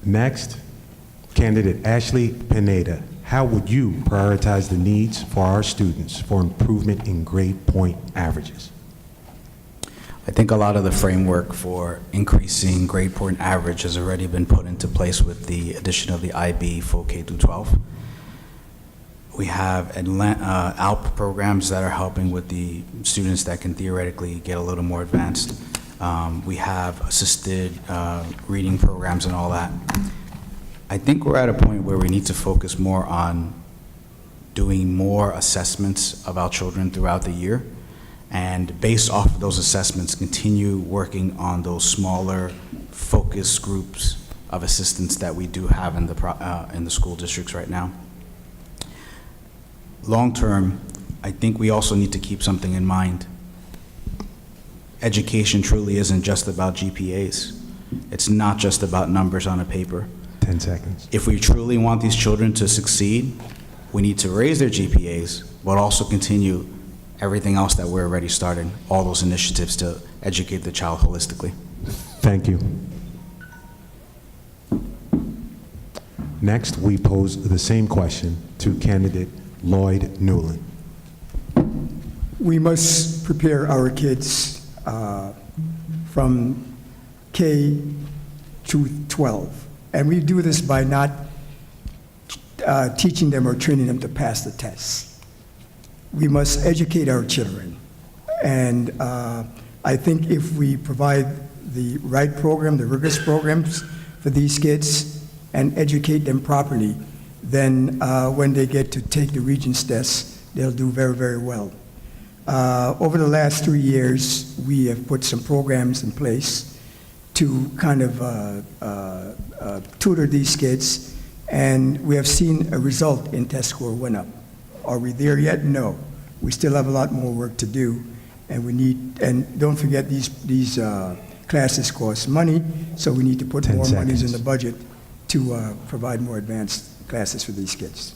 Next, candidate Ashley Pineda. How would you prioritize the needs for our students for improvement in grade point averages? I think a lot of the framework for increasing grade point average has already been put into place with the addition of the IB full K through 12. We have ALP programs that are helping with the students that can theoretically get a little more advanced. We have assisted reading programs and all that. I think we're at a point where we need to focus more on doing more assessments of our children throughout the year, and based off of those assessments, continue working on those smaller focus groups of assistance that we do have in the school districts right now. Long term, I think we also need to keep something in mind. Education truly isn't just about GPAs. It's not just about numbers on a paper. 10 seconds. If we truly want these children to succeed, we need to raise their GPAs, but also continue everything else that we're already starting, all those initiatives to educate the child holistically. Thank you. Next, we pose the same question to candidate Lloyd Noland. We must prepare our kids from K to 12. And we do this by not teaching them or training them to pass the tests. We must educate our children. And I think if we provide the right program, the rigorous programs for these kids, and educate them properly, then when they get to take the Regents test, they'll do very, very well. Over the last 3 years, we have put some programs in place to kind of tutor these kids, and we have seen a result in test score went up. Are we there yet? No. We still have a lot more work to do, and we need, and don't forget these classes cost money, so we need to put 10 more monies in seconds. the budget to provide more advanced classes for these kids.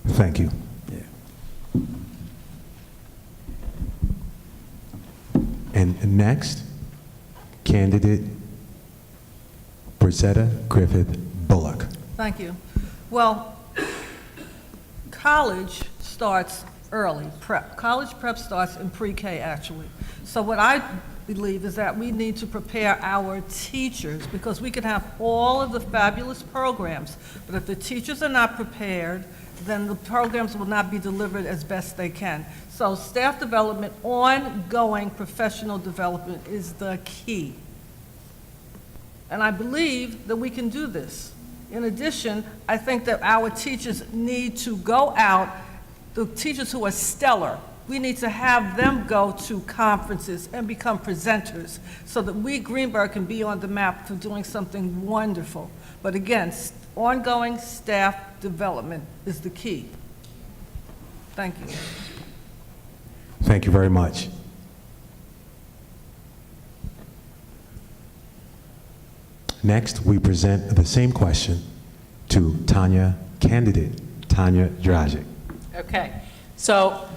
Thank you. Yeah. And next, candidate Rosetta Griffith Bullock. Thank you. Well, college starts early, prep. College prep starts in pre-K, actually. So what I believe is that we need to prepare our teachers, because we can have all of the fabulous programs, but if the teachers are not prepared, then the programs will not be delivered as best they can. So staff development, ongoing professional development is the key. And I believe that we can do this. In addition, I think that our teachers need to go out, the teachers who are stellar, we need to have them go to conferences and become presenters so that we, Greenberg, can be on the map for doing something wonderful. But again, ongoing staff development is the key. Thank you. Thank you very much. Next, we present the same question to candidate Tanya Dragic. Okay, so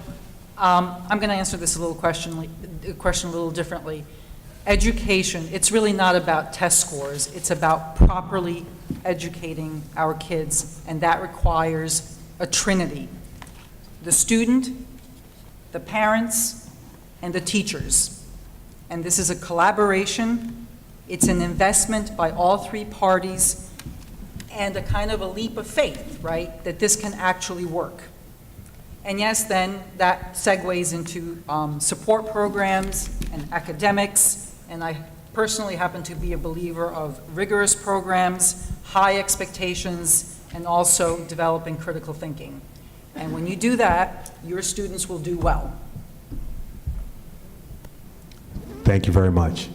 I'm going to answer this question a little differently. Education, it's really not about test scores. It's about properly educating our kids, and that requires a trinity: the student, the parents, and the teachers. And this is a collaboration. It's an investment by all three parties, and a kind of a leap of faith, right, that this can actually work. And yes, then that segues into support programs and academics, and I personally happen to be a believer of rigorous programs, high expectations, and also developing critical thinking. And when you do that, your students will do well. Thank you very much.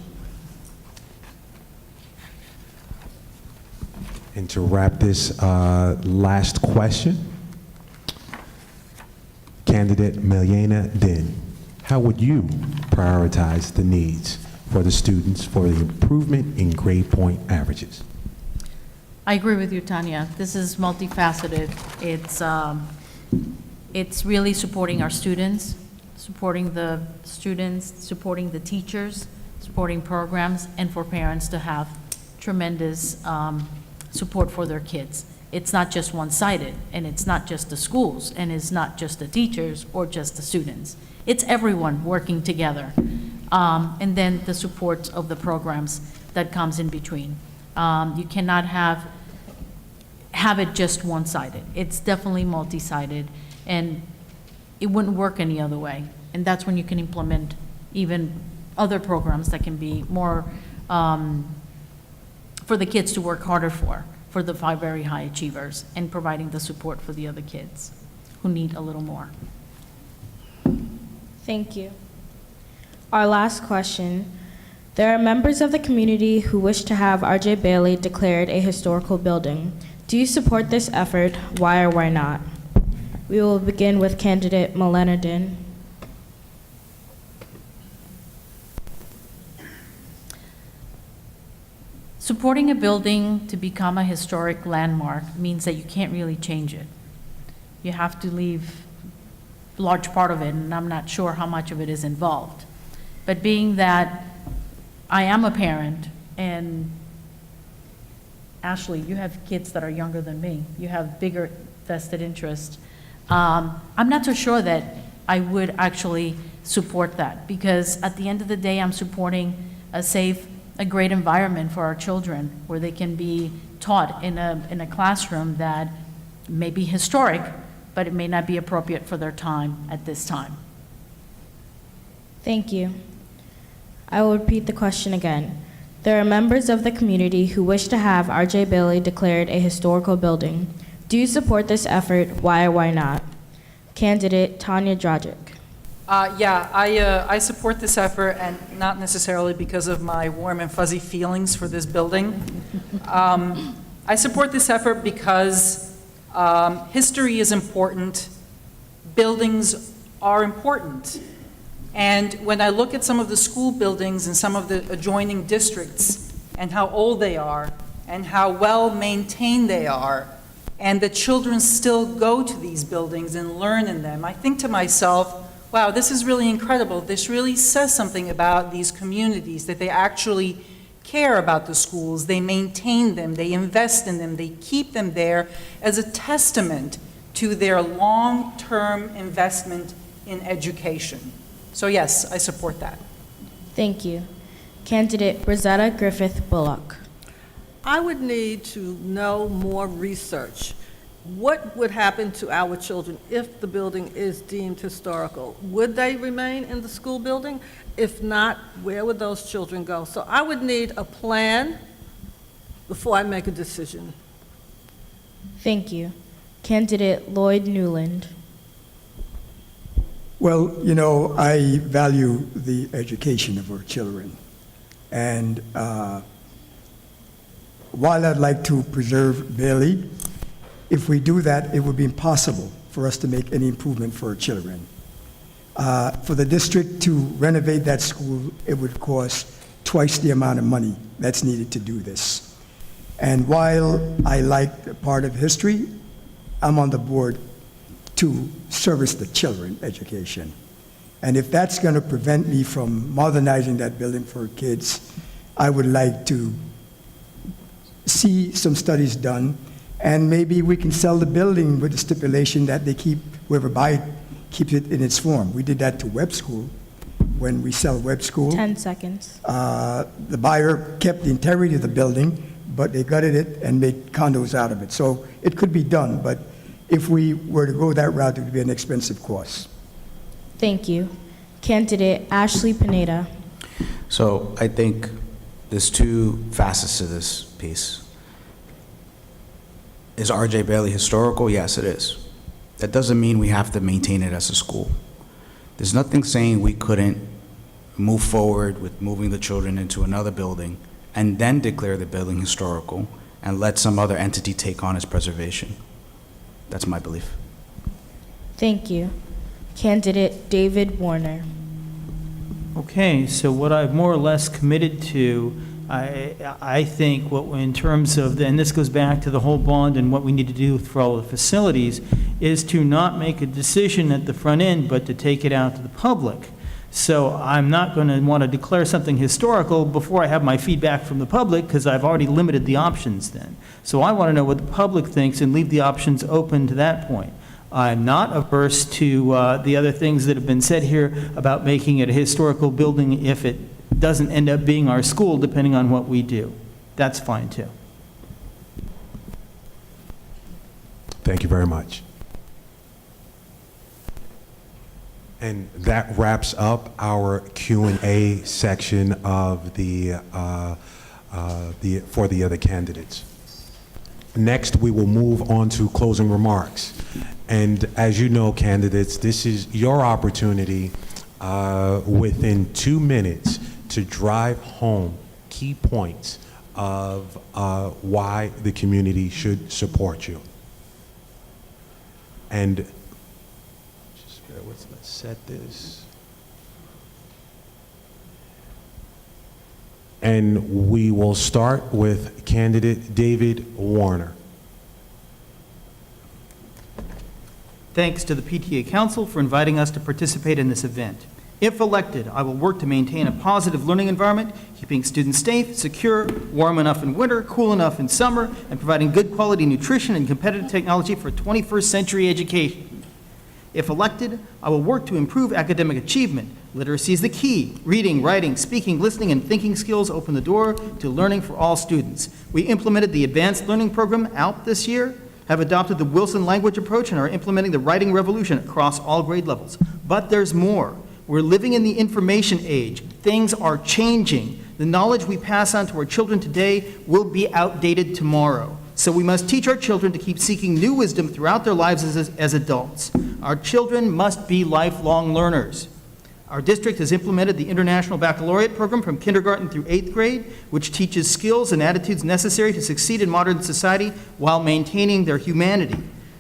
And to wrap this last question, candidate Melena Din, how would you prioritize the needs for the students for the improvement in grade point averages? I agree with you, Tanya. This is multifaceted. It's really supporting our students, supporting the teachers, supporting programs, and for parents to have tremendous support for their kids. It's not just one-sided, and it's not just the schools, and it's not just the teachers or just the students. It's everyone working together. And then the support of the programs that comes in between. You cannot have it just one-sided. It's definitely multi-sided, and it wouldn't work any other way. And that's when you can implement even other programs that can be more for the kids to work harder for the 5 very high achievers, and providing the support for the other kids who need a little more. Thank you. Our last question. There are members of the community who wish to have R.J. Bailey declared a historical building. Do you support this effort? Why or why not? We will begin with candidate Melena Din. Supporting a building to become a historic landmark means that you can't really change it. You have to leave a large part of it, and I'm not sure how much of it is involved. But being that I am a parent, and Ashley, you have kids that are younger than me, you have bigger vested interest, I'm not so sure that I would actually support that, because at the end of the day, I'm supporting a safe, a great environment for our children, where they can be taught in a classroom that may be historic, but it may not be appropriate for their time at this time. Thank you. I will repeat the question again. There are members of the community who wish to have R.J. Bailey declared a historical building. Do you support this effort? Why or why not? Candidate Tanya Dragic. Yeah, I support this effort, and not necessarily because of my warm and fuzzy feelings for this building. I support this effort because history is important, buildings are important. And when I look at some of the school buildings in some of the adjoining districts, and how old they are, and how well maintained they are, and the children still go to these buildings and learn in them, I think to myself, wow, this is really incredible. This really says something about these communities, that they actually care about the schools, they maintain them, they invest in them, they keep them there as a testament to their long-term investment in education. So yes, I support that. Thank you. Candidate Rosetta Griffith Bullock. I would need to know more research. What would happen to our children if the building is deemed historical? Would they remain in the school building? If not, where would those children go? So I would need a plan before I make a decision. Thank you. Candidate Lloyd Noland. Well, you know, I value the education of our children. And while I'd like to preserve Bailey, if we do that, it would be impossible for us to make any improvement for our children. For the district to renovate that school, it would cost twice the amount of money that's needed to do this. And while I like part of history, I'm on the board to service the children education. And if that's going to prevent me from modernizing that building for kids, I would like to see some studies done, and maybe we can sell the building with the stipulation that they keep, whoever buys it, keeps it in its form. We did that to Webb School. When we sell Webb School, 10 seconds. the buyer kept the integrity of the building, but they gutted it and made condos out of it. So it could be done, but if we were to go that route, it would be an expensive cost. Thank you. Candidate Ashley Pineda. So I think there's two facets to this piece. Is RJ Bailey historical? Yes, it is. That doesn't mean we have to maintain it as a school. There's nothing saying we couldn't move forward with moving the children into another building and then declare the building historical and let some other entity take on its preservation. That's my belief. Thank you. Candidate David Warner. Okay, so what I've more or less committed to, I think, what in terms of, and this goes back to the whole bond and what we need to do for all the facilities, is to not make a decision at the front end, but to take it out to the public. So I'm not going to want to declare something historical before I have my feedback from the public, because I've already limited the options then. So I want to know what the public thinks and leave the options open to that point. I'm not averse to the other things that have been said here about making it a historical building if it doesn't end up being our school, depending on what we do. That's fine, too. Thank you very much. And that wraps up our Q&A section of for the other candidates. Next, we will move on to closing remarks. And as you know, candidates, this is your opportunity within 2 minutes to drive home key points of why the community should support you. And just bear with, let's set this. And we will start with candidate David Warner. Thanks to the PTA Council for inviting us to participate in this event. If elected, I will work to maintain a positive learning environment, keeping students safe, secure, warm enough in winter, cool enough in summer, and providing good quality nutrition and competitive technology for 21st century education. If elected, I will work to improve academic achievement. Literacy is the key. Reading, writing, speaking, listening, and thinking skills open the door to learning for all students. We implemented the Advanced Learning Program out this year, have adopted the Wilson language approach, and are implementing the writing revolution across all grade levels. But there's more. We're living in the information age. Things are changing. The knowledge we pass on to our children today will be outdated tomorrow. So we must teach our children to keep seeking new wisdom throughout their lives as adults. Our children must be lifelong learners. Our district has implemented the International Baccalaureate program from kindergarten through 8th grade, which teaches skills and attitudes necessary to succeed in modern society while maintaining their humanity.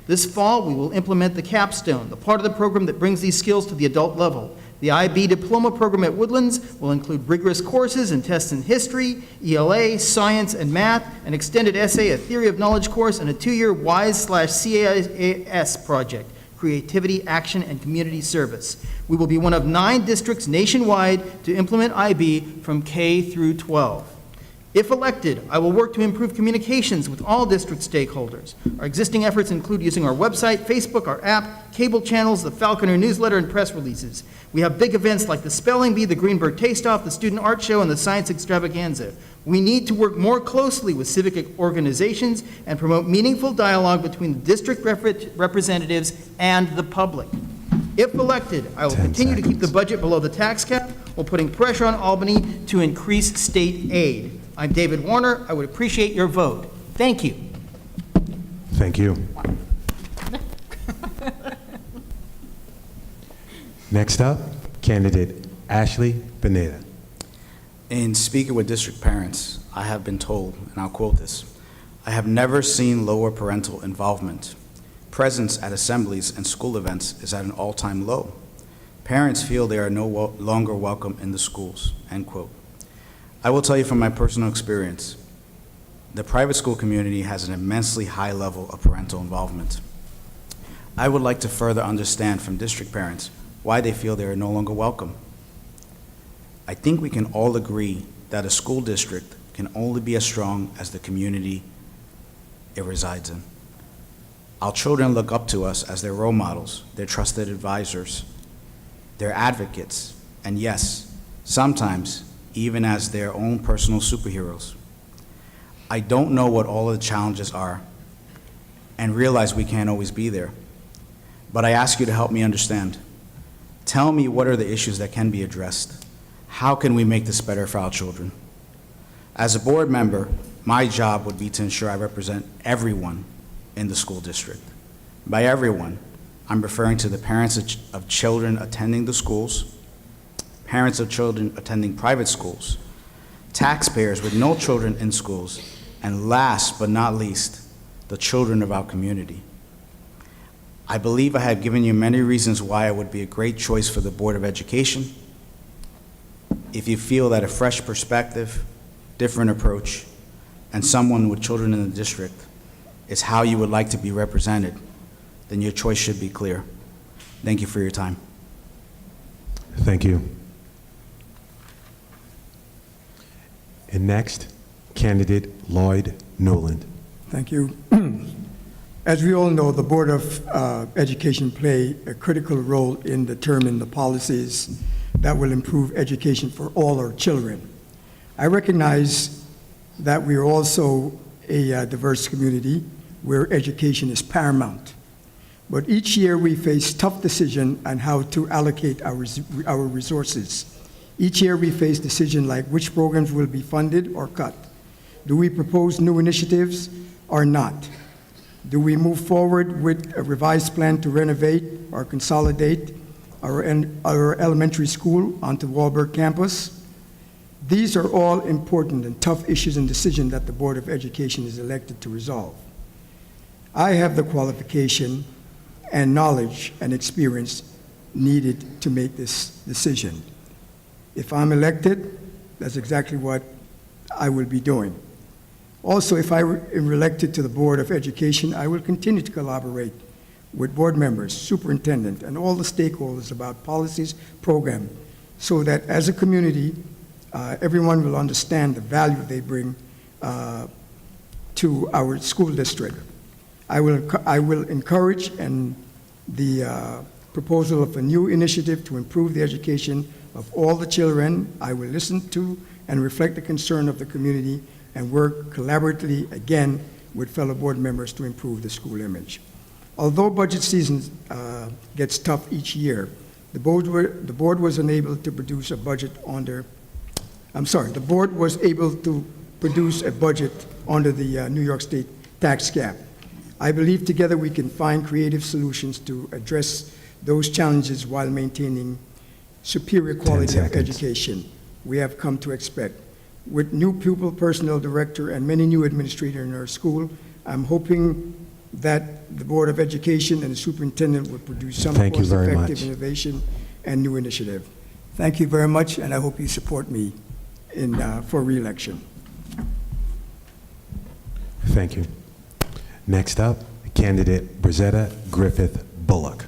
This fall, we will implement the capstone, the part of the program that brings these skills to the adult level. The IB diploma program at Woodlands will include rigorous courses and tests in history, ELA, science, and math, an extended essay, a theory of knowledge course, and a 2-year WISE/CAS project, creativity, action, and community service. We will be one of 9 districts nationwide to implement IB from K through 12. If elected, I will work to improve communications with all district stakeholders. Our existing efforts include using our website, Facebook, our app, cable channels, the Falconer newsletter, and press releases. We have big events like the Spelling Bee, the Greenberg Taste-Off, the Student Art Show, and the Science Extravaganza. We need to work more closely with civic organizations and promote meaningful dialogue between the district representatives and the public. If elected, I will continue to keep the budget below the tax cap while putting pressure on Albany to increase state aid. I'm David Warner. I would appreciate your vote. Thank you. Thank you. Next up, candidate Ashley Pineda. In speaking with district parents, I have been told, and I'll quote this, "I have never seen lower parental involvement. Presence at assemblies and school events is at an all-time low. Parents feel they are no longer welcome in the schools," end quote. I will tell you from my personal experience, the private school community has an immensely high level of parental involvement. I would like to further understand from district parents why they feel they are no longer welcome. I think we can all agree that a school district can only be as strong as the community it resides in. Our children look up to us as their role models, their trusted advisors, their advocates, and yes, sometimes even as their own personal superheroes. I don't know what all of the challenges are and realize we can't always be there. But I ask you to help me understand. Tell me what are the issues that can be addressed. How can we make this better for our children? As a board member, my job would be to ensure I represent everyone in the school district. By everyone, I'm referring to the parents of children attending the schools, parents of children attending private schools, taxpayers with no children in schools, and last but not least, the children of our community. I believe I have given you many reasons why I would be a great choice for the Board of Education. If you feel that a fresh perspective, different approach, and someone with children in the district is how you would like to be represented, then your choice should be clear. Thank you for your time. Thank you. And next, candidate Lloyd Noland. Thank you. As we all know, the Board of Education play a critical role in determining the policies that will improve education for all our children. I recognize that we are also a diverse community where education is paramount. But each year we face tough decisions on how to allocate our resources. Each year we face decisions like which programs will be funded or cut. Do we propose new initiatives or not? Do we move forward with a revised plan to renovate or consolidate our elementary school onto Wahlberg campus? These are all important and tough issues and decisions that the Board of Education is elected to resolve. I have the qualification and knowledge and experience needed to make this decision. If I'm elected, that's exactly what I will be doing. Also, if I am elected to the Board of Education, I will continue to collaborate with board members, superintendent, and all the stakeholders about policies, program, so that as a community, everyone will understand the value they bring to our school district. I will encourage the proposal of a new initiative to improve the education of all the children. I will listen to and reflect the concern of the community and work collaboratively again with fellow board members to improve the school image. Although budget season gets tough each year, the board was unable to produce a budget under, the board was able to produce a budget under the New York State tax cap. I believe together we can find creative solutions to address those challenges while maintaining superior quality of education we have come to expect. With new pupil personnel director and many new administrators in our school, I'm hoping that the Board of Education and the superintendent will produce some cost-effective innovation and new initiative. Thank you very much, and I hope you support me for re-election. Thank you. Next up, candidate Rosetta Griffith Bullock.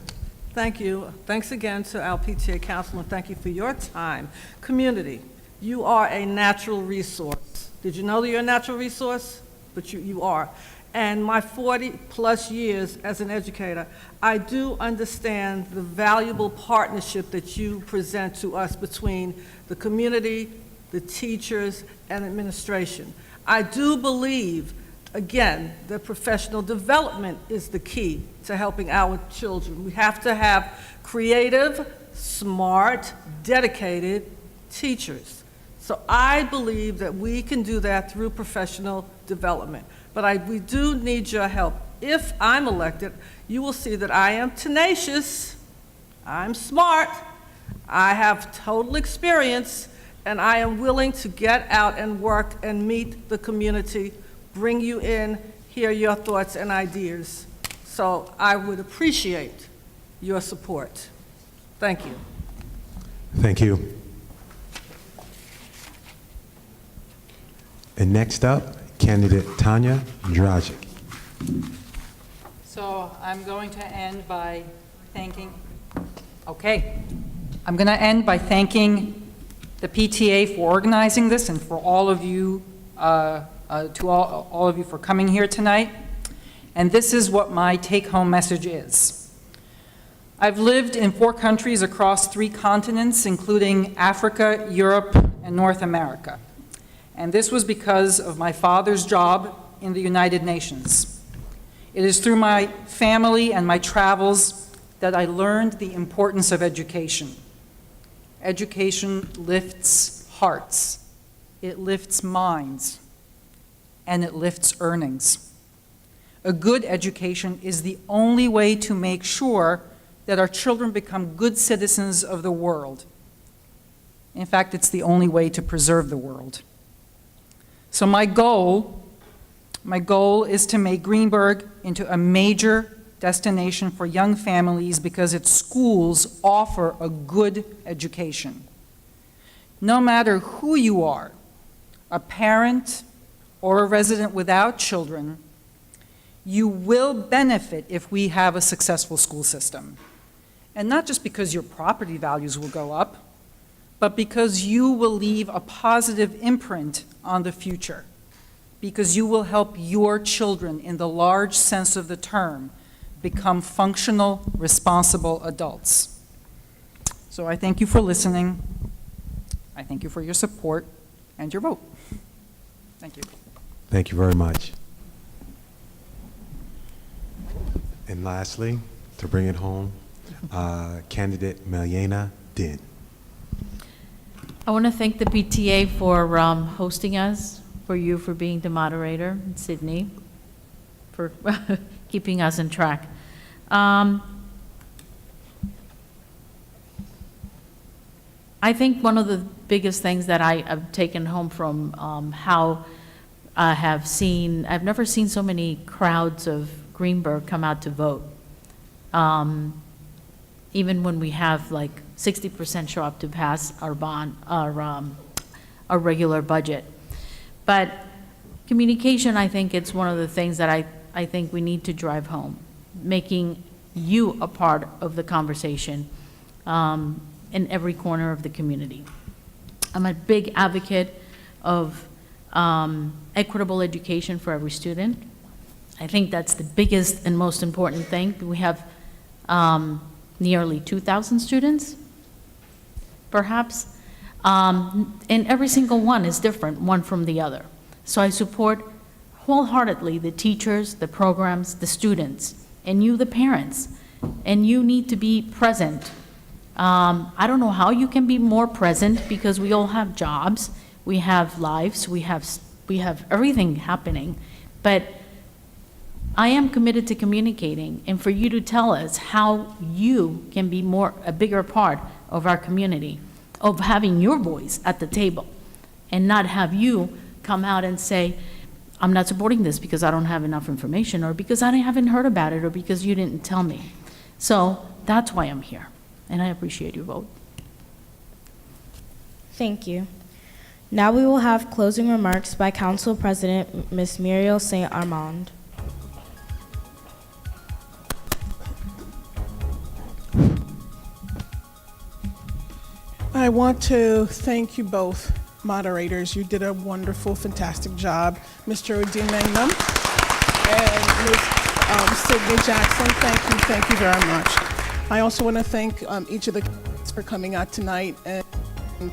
Thank you. Thanks again to our PTA council, and thank you for your time. Community, you are a natural resource. Did you know that you're a natural resource? But you are. And my 40-plus years as an educator, I do understand the valuable partnership that you present to us between the community, the teachers, and administration. I do believe, again, that professional development is the key to helping our children. We have to have creative, smart, dedicated teachers. So I believe that we can do that through professional development. But we do need your help. If I'm elected, you will see that I am tenacious, I'm smart, I have total experience, and I am willing to get out and work and meet the community, bring you in, hear your thoughts and ideas. So I would appreciate your support. Thank you. Thank you. And next up, candidate Tanya Dragic. So I'm going to end by thanking, I'm going to end by thanking the PTA for organizing this and for all of you, to all of you for coming here tonight. And this is what my take-home message is. I've lived in 4 countries across 3 continents, including Africa, Europe, and North America. and this was because of my father's job in the United Nations. It is through my family and my travels that I learned the importance of education. Education lifts hearts, it lifts minds, and it lifts earnings. A good education is the only way to make sure that our children become good citizens of the world. In fact, it's the only way to preserve the world. So my goal is to make Greenberg into a major destination for young families because its schools offer a good education. No matter who you are, a parent or a resident without children, you will benefit if we have a successful school system. And not just because your property values will go up, but because you will leave a positive imprint on the future, because you will help your children, in the large sense of the term, become functional, responsible adults. So I thank you for listening. I thank you for your support and your vote. Thank you. Thank you very much. And lastly, to bring it home, candidate Meliana Din. I want to thank the PTA for hosting us, for you for being the moderator, and Sydney for keeping us on track. I think one of the biggest things that I've taken home from how I've never seen so many crowds of Greenberg come out to vote. Even when we have like 60% show up to pass our regular budget. But communication, I think it's one of the things that I think we need to drive home, making you a part of the conversation in every corner of the community. I'm a big advocate of equitable education for every student. I think that's the biggest and most important thing. We have nearly 2,000 students, perhaps, and every single one is different, one from the other. So I support wholeheartedly the teachers, the programs, the students, and you, the parents, and you need to be present. I don't know how you can be more present because we all have jobs, we have lives, we have everything happening, but I am committed to communicating and for you to tell us how you can be a bigger part of our community, of having your voice at the table, and not have you come out and say, I'm not supporting this because I don't have enough information, or because I haven't heard about it, or because you didn't tell me. So that's why I'm here, and I appreciate your vote. Thank you. Now we will have closing remarks by Council President Ms. Muriel St. Armand. I want to thank you both, moderators. You did a wonderful, fantastic job. Mr. Odin Magnum and Ms. Sydney Jackson, thank you very much. I also want to thank each of the candidates for coming out tonight and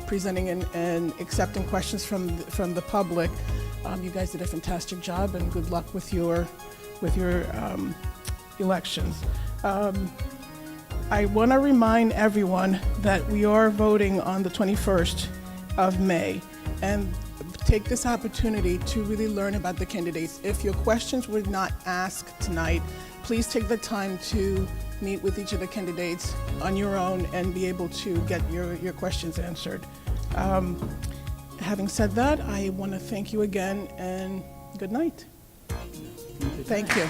presenting and accepting questions from the public. You guys did a fantastic job, and good luck with your elections. I want to remind everyone that we are voting on the 21st of May, and take this opportunity to really learn about the candidates. If your questions were not asked tonight, please take the time to meet with each of the candidates on your own and be able to get your questions answered. Having said that, I want to thank you again, and good night. Thank you.